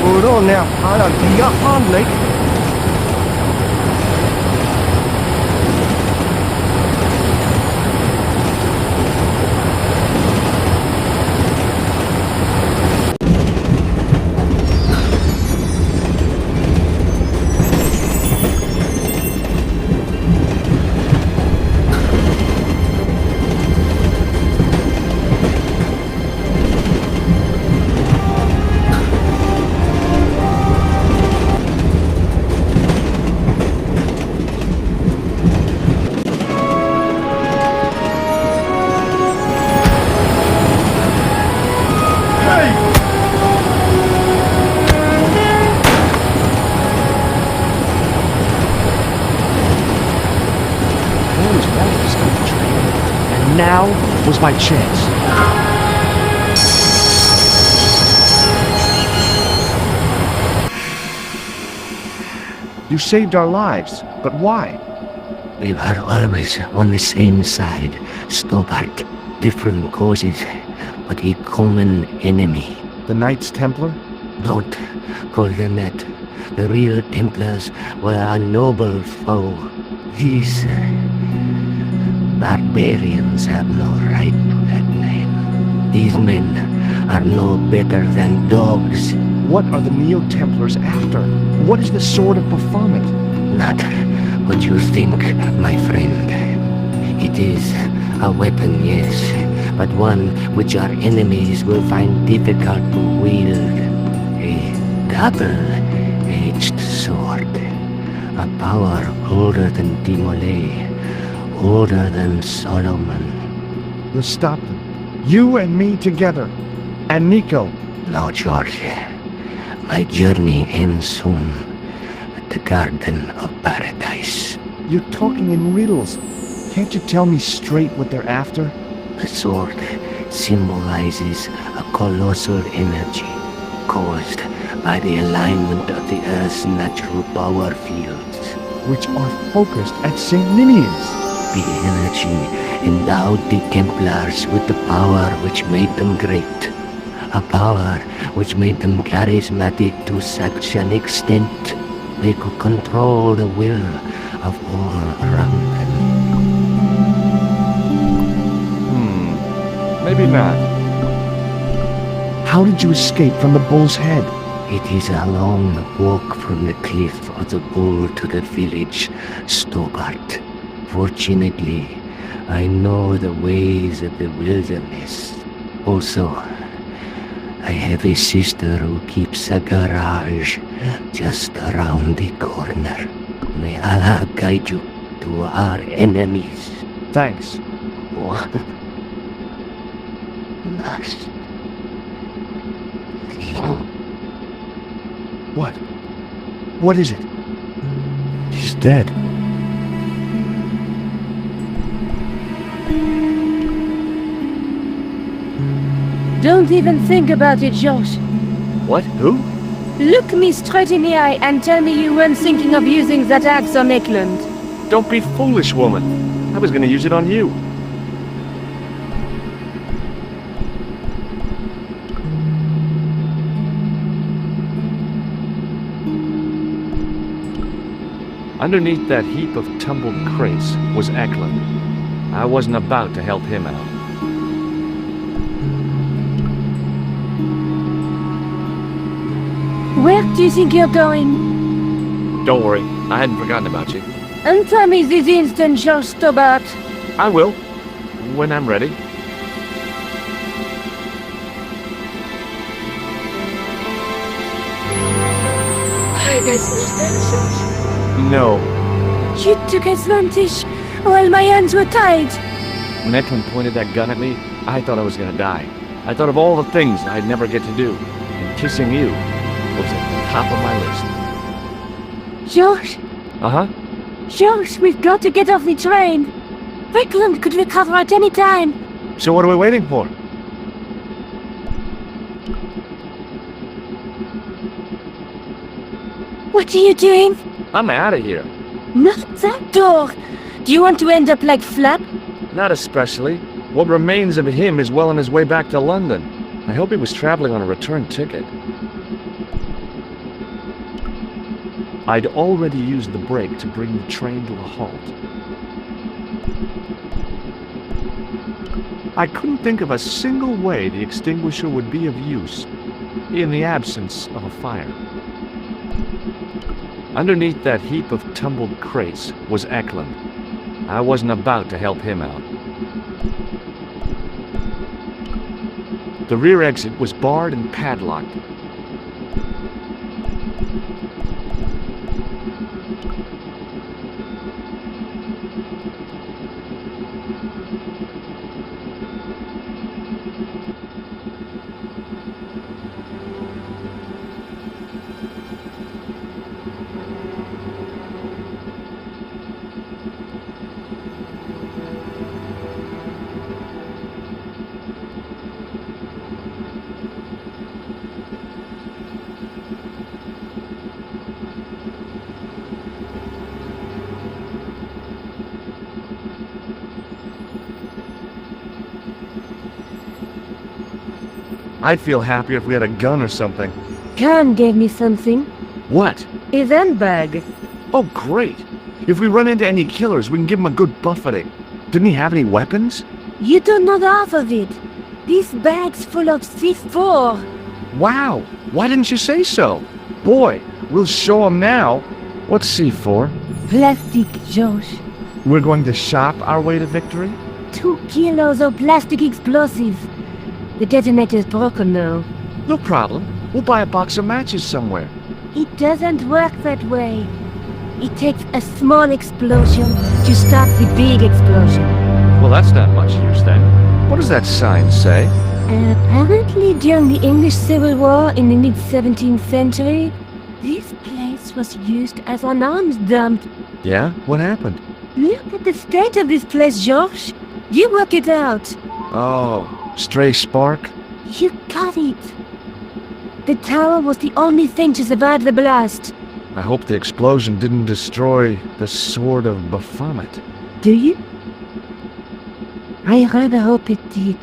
Hold on now, pal. I'll be your hand, like. Now was my chance. You saved our lives, but why? We were always on the same side, stubborn, different causes, but a common enemy. The Knights Templar? Don't call them that. The real Templars were a noble foe. These Barbarians have no right to that name. These men are no better than dogs. What are the Neo-Templars after? What is the Sword of Baphomet? Not what you think, my friend. It is a weapon, yes, but one which our enemies will find difficult to wield. A double-edged sword. A power older than Dimole, older than Solomon. We'll stop them. You and me together. And Nico. No, George. My journey ends soon at the Garden of Paradise. You're talking in riddles. Can't you tell me straight what they're after? The sword symbolizes a colossal energy caused by the alignment of the Earth's natural power fields. Which are focused at St. Ninian's. The energy endowed the Templars with the power which made them great. A power which made them charismatic to such an extent they could control the will of all around them. Maybe not. How did you escape from the Bull's Head? It is a long walk from the cliff of the Bull to the village, Stobart. Fortunately, I know the ways of the wilderness. Also, I have a sister who keeps a garage just around the corner. May Allah guide you to our enemies. Thanks. What? Nice. What? What is it? He's dead. Don't even think about it, Josh. What? Who? Look me straight in the eye and tell me you weren't thinking of using that axe on Eklund. Don't be foolish, woman. I was gonna use it on you. Underneath that heap of tumbled crates was Eklund. I wasn't about to help him out. Where do you think you're going? Don't worry, I hadn't forgotten about you. And tell me this instant, Josh Stobart. I will, when I'm ready. No. You took advantage while my hands were tied. When Eklund pointed that gun at me, I thought I was gonna die. I thought of all the things I'd never get to do, and kissing you was at the top of my list. Josh, Uh-huh. Josh, we've got to get off the train. Eklund could recover at any time. So what are we waiting for? What are you doing? I'm out of here. Not that door. Do you want to end up like Flap? Not especially. What remains of him is well on his way back to London. I hope he was traveling on a return ticket. I'd already used the brake to bring the train to a halt. I couldn't think of a single way the extinguisher would be of use in the absence of a fire. Underneath that heap of tumbled crates was Eklund. I wasn't about to help him out. The rear exit was barred and padlocked. I'd feel happier if we had a gun or something. Khan gave me something. What? A van bag. Oh, great. If we run into any killers, we can give them a good buffeting. Didn't he have any weapons? You don't know the half of it. This bag's full of C4. Wow, why didn't you say so? Boy, we'll show him now. What's C4? Plastic, Josh. We're going to shop our way to victory? 2 kilos of plastic explosives. The detonator's broken now. No problem. We'll buy a box of matches somewhere. It doesn't work that way. It takes a small explosion to start the big explosion. Well, that's not much use then. What does that sign say? Apparently during the English Civil War in the mid-17th century, this place was used as an arms dump. Yeah? What happened? Look at the state of this place, Josh. You work it out. Oh, stray spark? You got it. The tower was the only thing to survive the blast. I hope the explosion didn't destroy the Sword of Baphomet. Do you? I rather hope it did.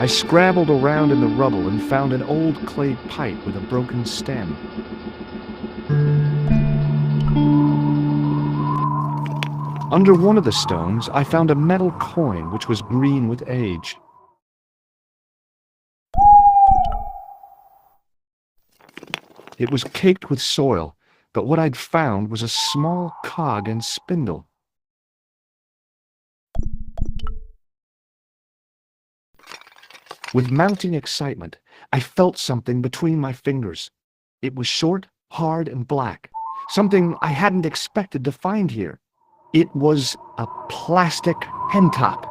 I scrabbled around in the rubble and found an old clay pipe with a broken stem. Under one of the stones, I found a metal coin which was green with age. It was caked with soil, but what I'd found was a small cog and spindle. With mounting excitement, I felt something between my fingers. It was short, hard, and black, something I hadn't expected to find here. It was a plastic hen top.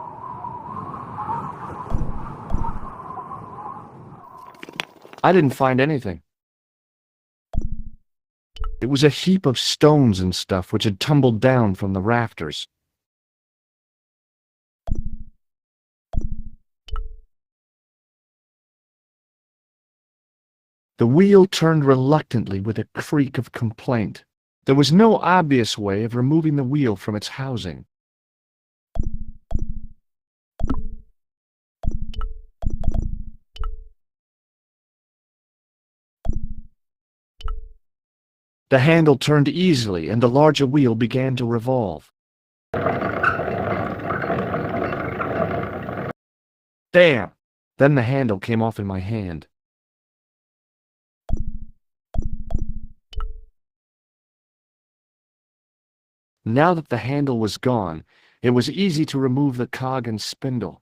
I didn't find anything. It was a heap of stones and stuff which had tumbled down from the rafters. The wheel turned reluctantly with a creak of complaint. There was no obvious way of removing the wheel from its housing. The handle turned easily and the larger wheel began to revolve. Damn! Then the handle came off in my hand. Now that the handle was gone, it was easy to remove the cog and spindle.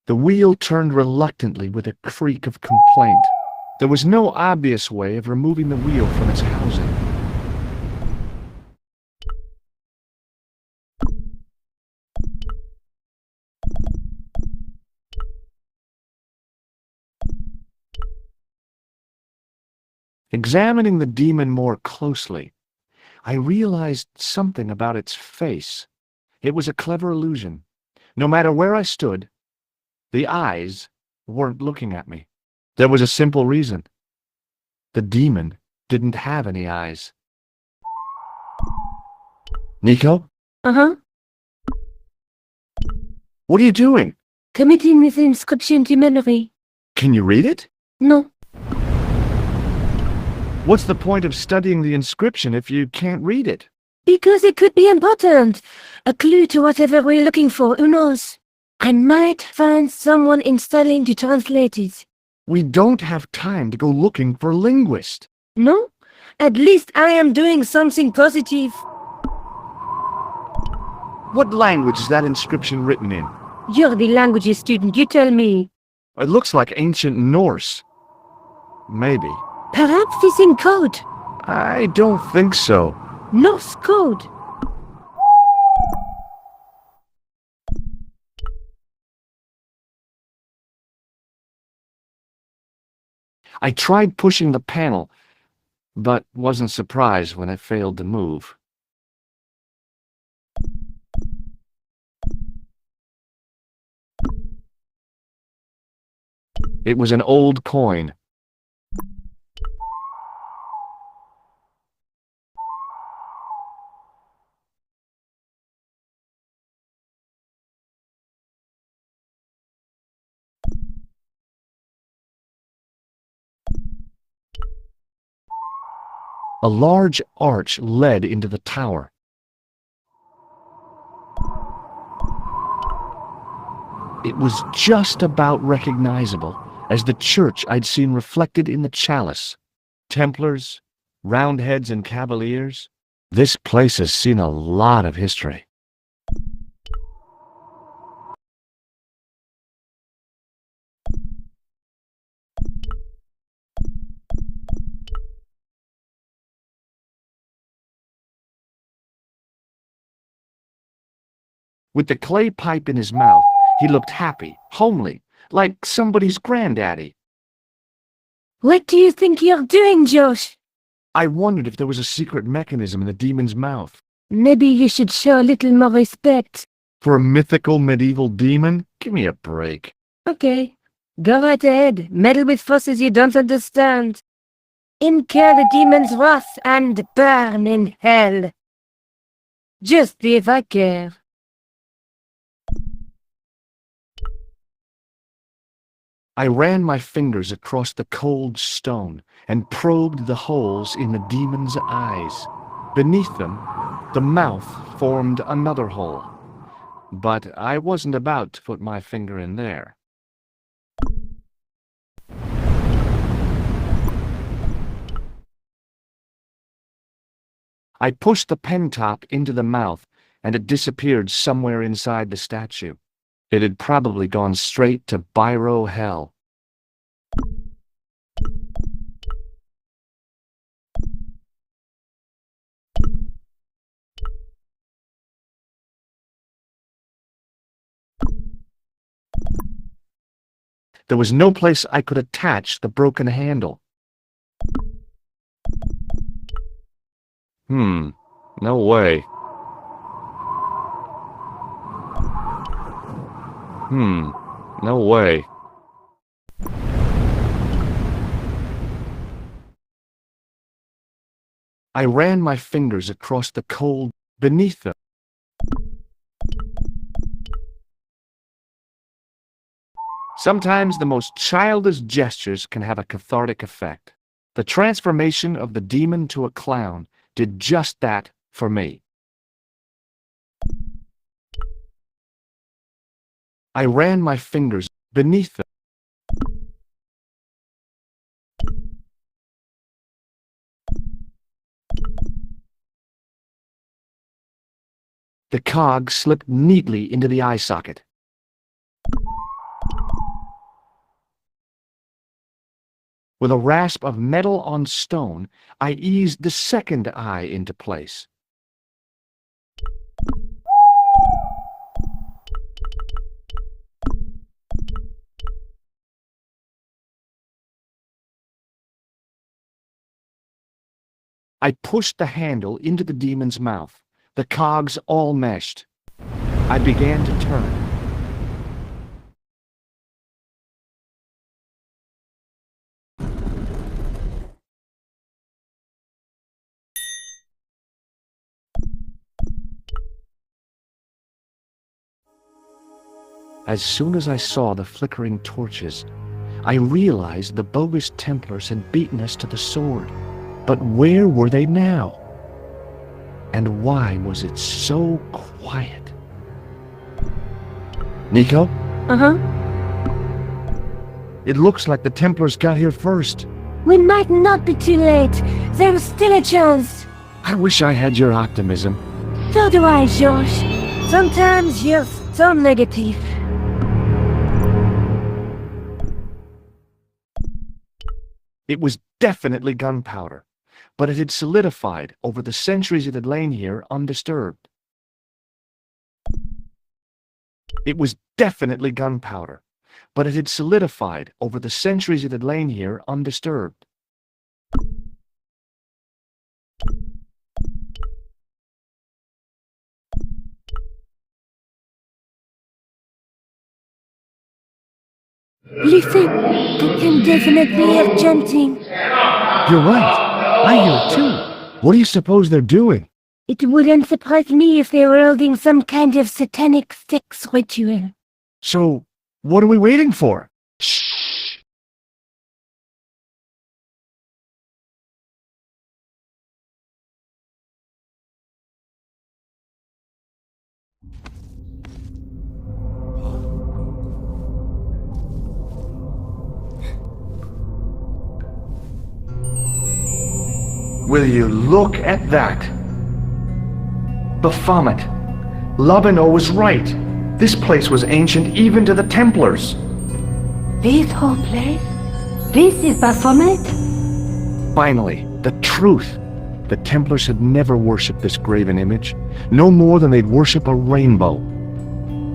The wheel turned reluctantly with a creak of complaint. There was no obvious way of removing the wheel from its housing. Examining the demon more closely, I realized something about its face. It was a clever illusion. No matter where I stood, the eyes weren't looking at me. There was a simple reason. The demon didn't have any eyes. Nico? Uh-huh. What are you doing? Committing this inscription to memory. Can you read it? No. What's the point of studying the inscription if you can't read it? Because it could be important. A clue to whatever we're looking for, who knows? I might find someone in studying to translate it. We don't have time to go looking for a linguist. No? At least I am doing something positive. What language is that inscription written in? You're the languages student, you tell me. It looks like ancient Norse. Maybe. Perhaps it's in code. I don't think so. Norse code. I tried pushing the panel, but wasn't surprised when it failed to move. It was an old coin. A large arch led into the tower. It was just about recognizable as the church I'd seen reflected in the chalice. Templars, Roundheads, and Cavaliers. This place has seen a lot of history. With the clay pipe in his mouth, he looked happy, homely, like somebody's granddaddy. What do you think you're doing, Josh? I wondered if there was a secret mechanism in the demon's mouth. Maybe you should show a little more respect. For a mythical medieval demon? Give me a break. Okay, go right ahead. Meddle with forces you don't understand. Incur the demon's wrath and burn in hell. Just see if I care. I ran my fingers across the cold stone and probed the holes in the demon's eyes. Beneath them, the mouth formed another hole. But I wasn't about to put my finger in there. I pushed the pen top into the mouth, and it disappeared somewhere inside the statue. It had probably gone straight to Biro Hell. There was no place I could attach the broken handle. No way. No way. I ran my fingers across the cold beneath them. Sometimes the most childish gestures can have a cathartic effect. The transformation of the demon to a clown did just that for me. I ran my fingers beneath them. The cog slipped neatly into the eye socket. With a rasp of metal on stone, I eased the second eye into place. I pushed the handle into the demon's mouth. The cogs all meshed. I began to turn. As soon as I saw the flickering torches, I realized the bogus Templars had beaten us to the sword. But where were they now? And why was it so quiet? Nico? Uh-huh. It looks like the Templars got here first. We might not be too late. There's still a chance. I wish I had your optimism. So do I, Josh. Sometimes you're so negative. It was definitely gunpowder, but it had solidified over the centuries it had lain here undisturbed. It was definitely gunpowder, but it had solidified over the centuries it had lain here undisturbed. Leaffy, that can definitely hear chanting. You're right. I hear it too. What do you suppose they're doing? It wouldn't surprise me if they were holding some kind of satanic sex ritual. So, what are we waiting for? Will you look at that? Baphomet. Lobino was right. This place was ancient even to the Templars. This whole place? This is Baphomet? Finally, the truth. The Templars had never worshipped this graven image, no more than they'd worship a rainbow.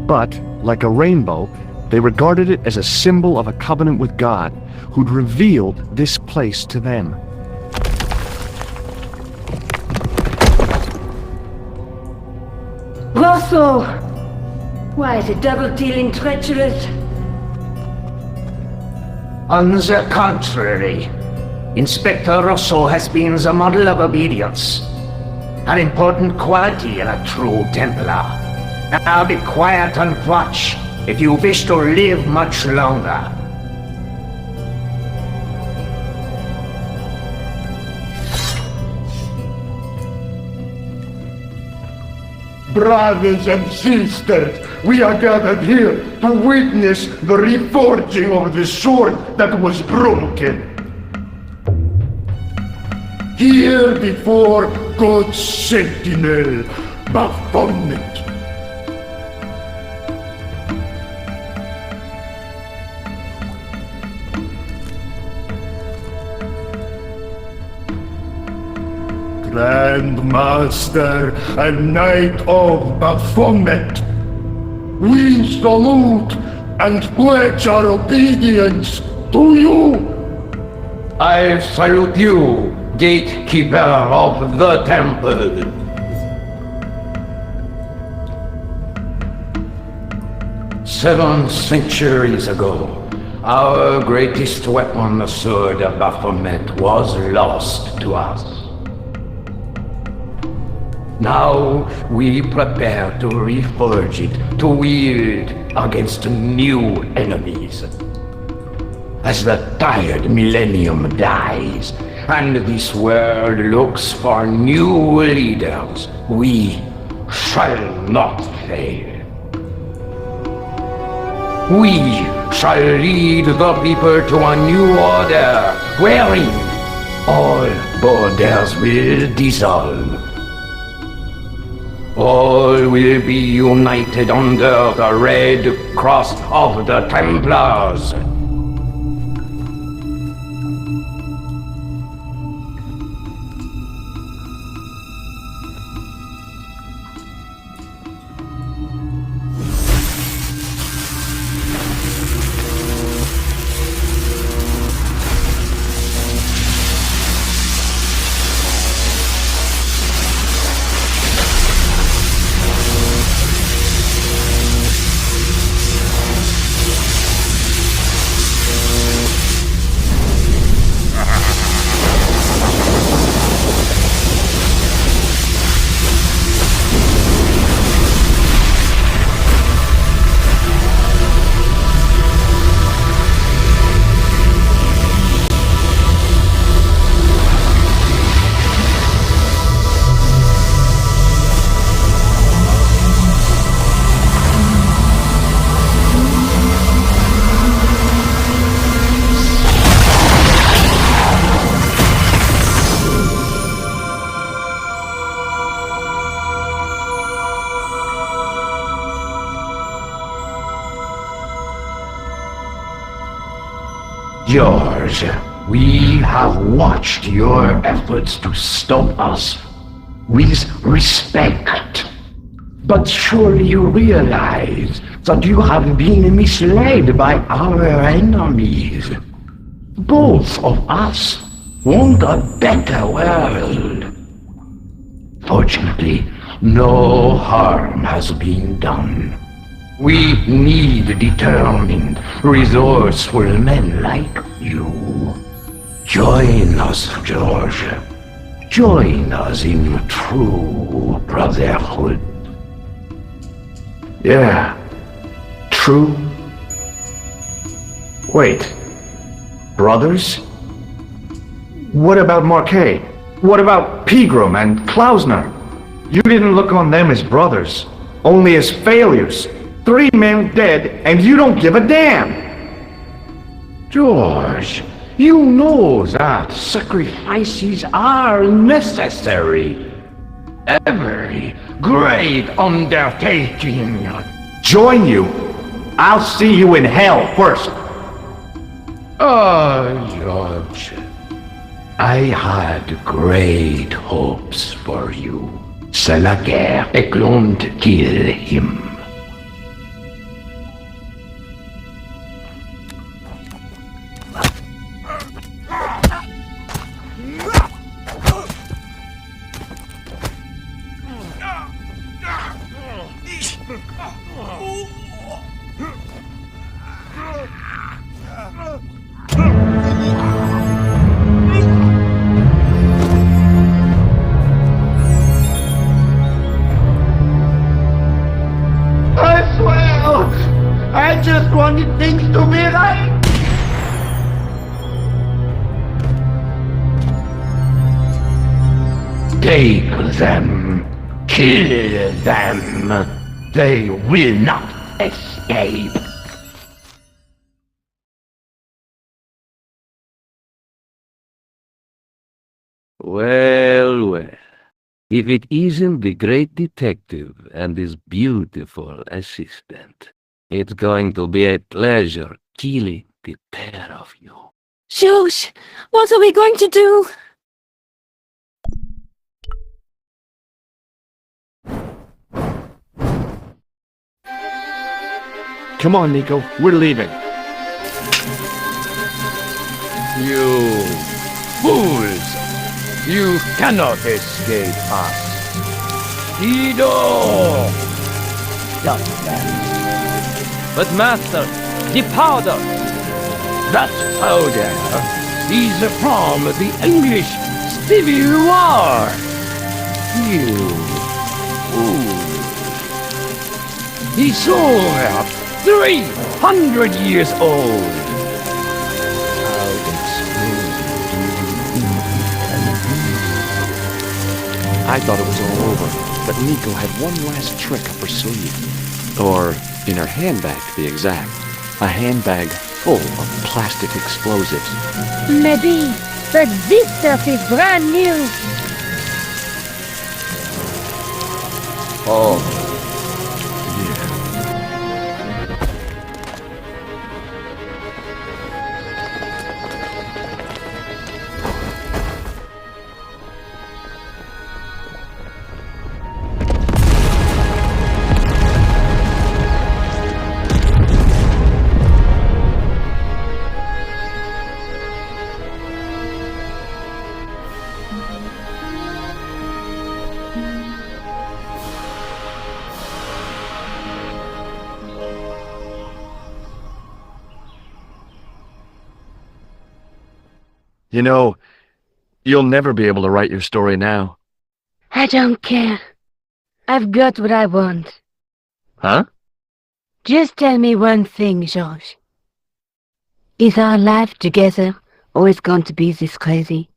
But, like a rainbow, they regarded it as a symbol of a covenant with God, who'd revealed this place to them. Rosso! Why the double-dealing treacherous? On the contrary, Inspector Rosso has been the model of obedience, an important quality in a true Templar. Now be quiet and watch if you wish to live much longer. Brothers and sisters, we are gathered here to witness the reforging of the sword that was broken. Here before God's sentinel, Baphomet. Grand Master and Knight of Baphomet, we salute and pledge our obedience to you. I salute you, gatekeeper of the temple. Seven centuries ago, our greatest weapon, the sword of Baphomet, was lost to us. Now we prepare to reforge it, to wield against new enemies. As the tired millennium dies, and this world looks for new leaders, we shall not fail. We shall lead the people to a new order, wherein all borders will dissolve. All will be united under the red cross of the Templars. George, we have watched your efforts to stop us with respect. But surely you realize that you have been misled by our enemies. Both of us want a better world. Fortunately, no harm has been done. We need determined, resourceful men like you. Join us, George. Join us in true brotherhood. Yeah. True. Wait. Brothers? What about Marquet? What about Pegram and Klausner? You didn't look on them as brothers, only as failures. 3 men dead, and you don't give a damn! George, you know that sacrifices are necessary. Every great undertaking. Join you? I'll see you in hell first! George, I had great hopes for you. C'est la guerre et l'on kill him. I swear! I just wanted things to be right! Take them. Kill them. They will not escape. Well, well. If it isn't the great detective and his beautiful assistant, it's going to be a pleasure killing the pair of you. George, what are we going to do? Come on, Nico, we're leaving. You fools! You cannot escape us. Ido! Stop them. But master, the powder! That powder is from the English Civil War. You fool. The sword, 300 years old. I thought it was all over, but Nico had one last trick up her sleeve. Or in her handbag, to be exact. A handbag full of plastic explosives. Maybe, but this stuff is brand new. Oh. Yeah. You know, you'll never be able to write your story now. I don't care. I've got what I want. Huh? Just tell me one thing, George. Is our life together always going to be this crazy?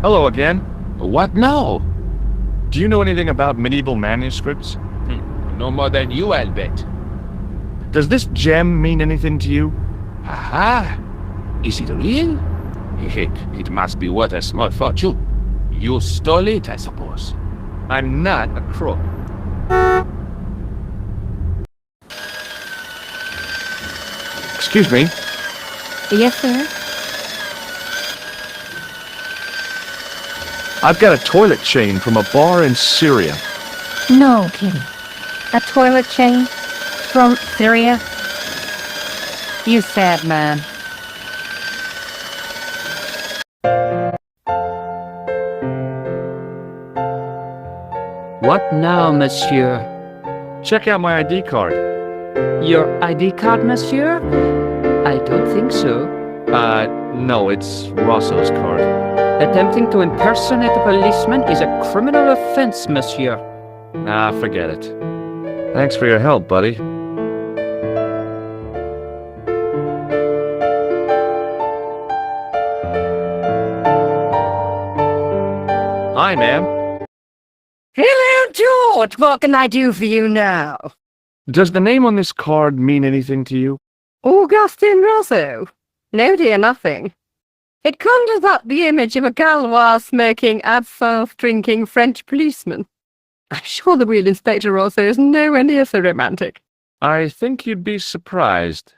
Hello again. What now? Do you know anything about medieval manuscripts? No more than you, I'll bet. Does this gem mean anything to you? Aha! Is it real? It must be worth a small fortune. You stole it, I suppose. I'm not a crook. Excuse me. Yes, sir? I've got a toilet chain from a bar in Syria. No kidding. A toilet chain? From Syria? You sad man. What now, monsieur? Check out my ID card. Your ID card, monsieur? I don't think so. No, it's Rosso's card. Attempting to impersonate a policeman is a criminal offense, monsieur. Ah, forget it. Thanks for your help, buddy. Hi, ma'am. Hello, George! What can I do for you now? Does the name on this card mean anything to you? Augustin Rosso? No, dear, nothing. It conjures up the image of a Gaulois-smoking, absinthe-drinking French policeman. I'm sure the real Inspector Rosso is nowhere near so romantic. I think you'd be surprised.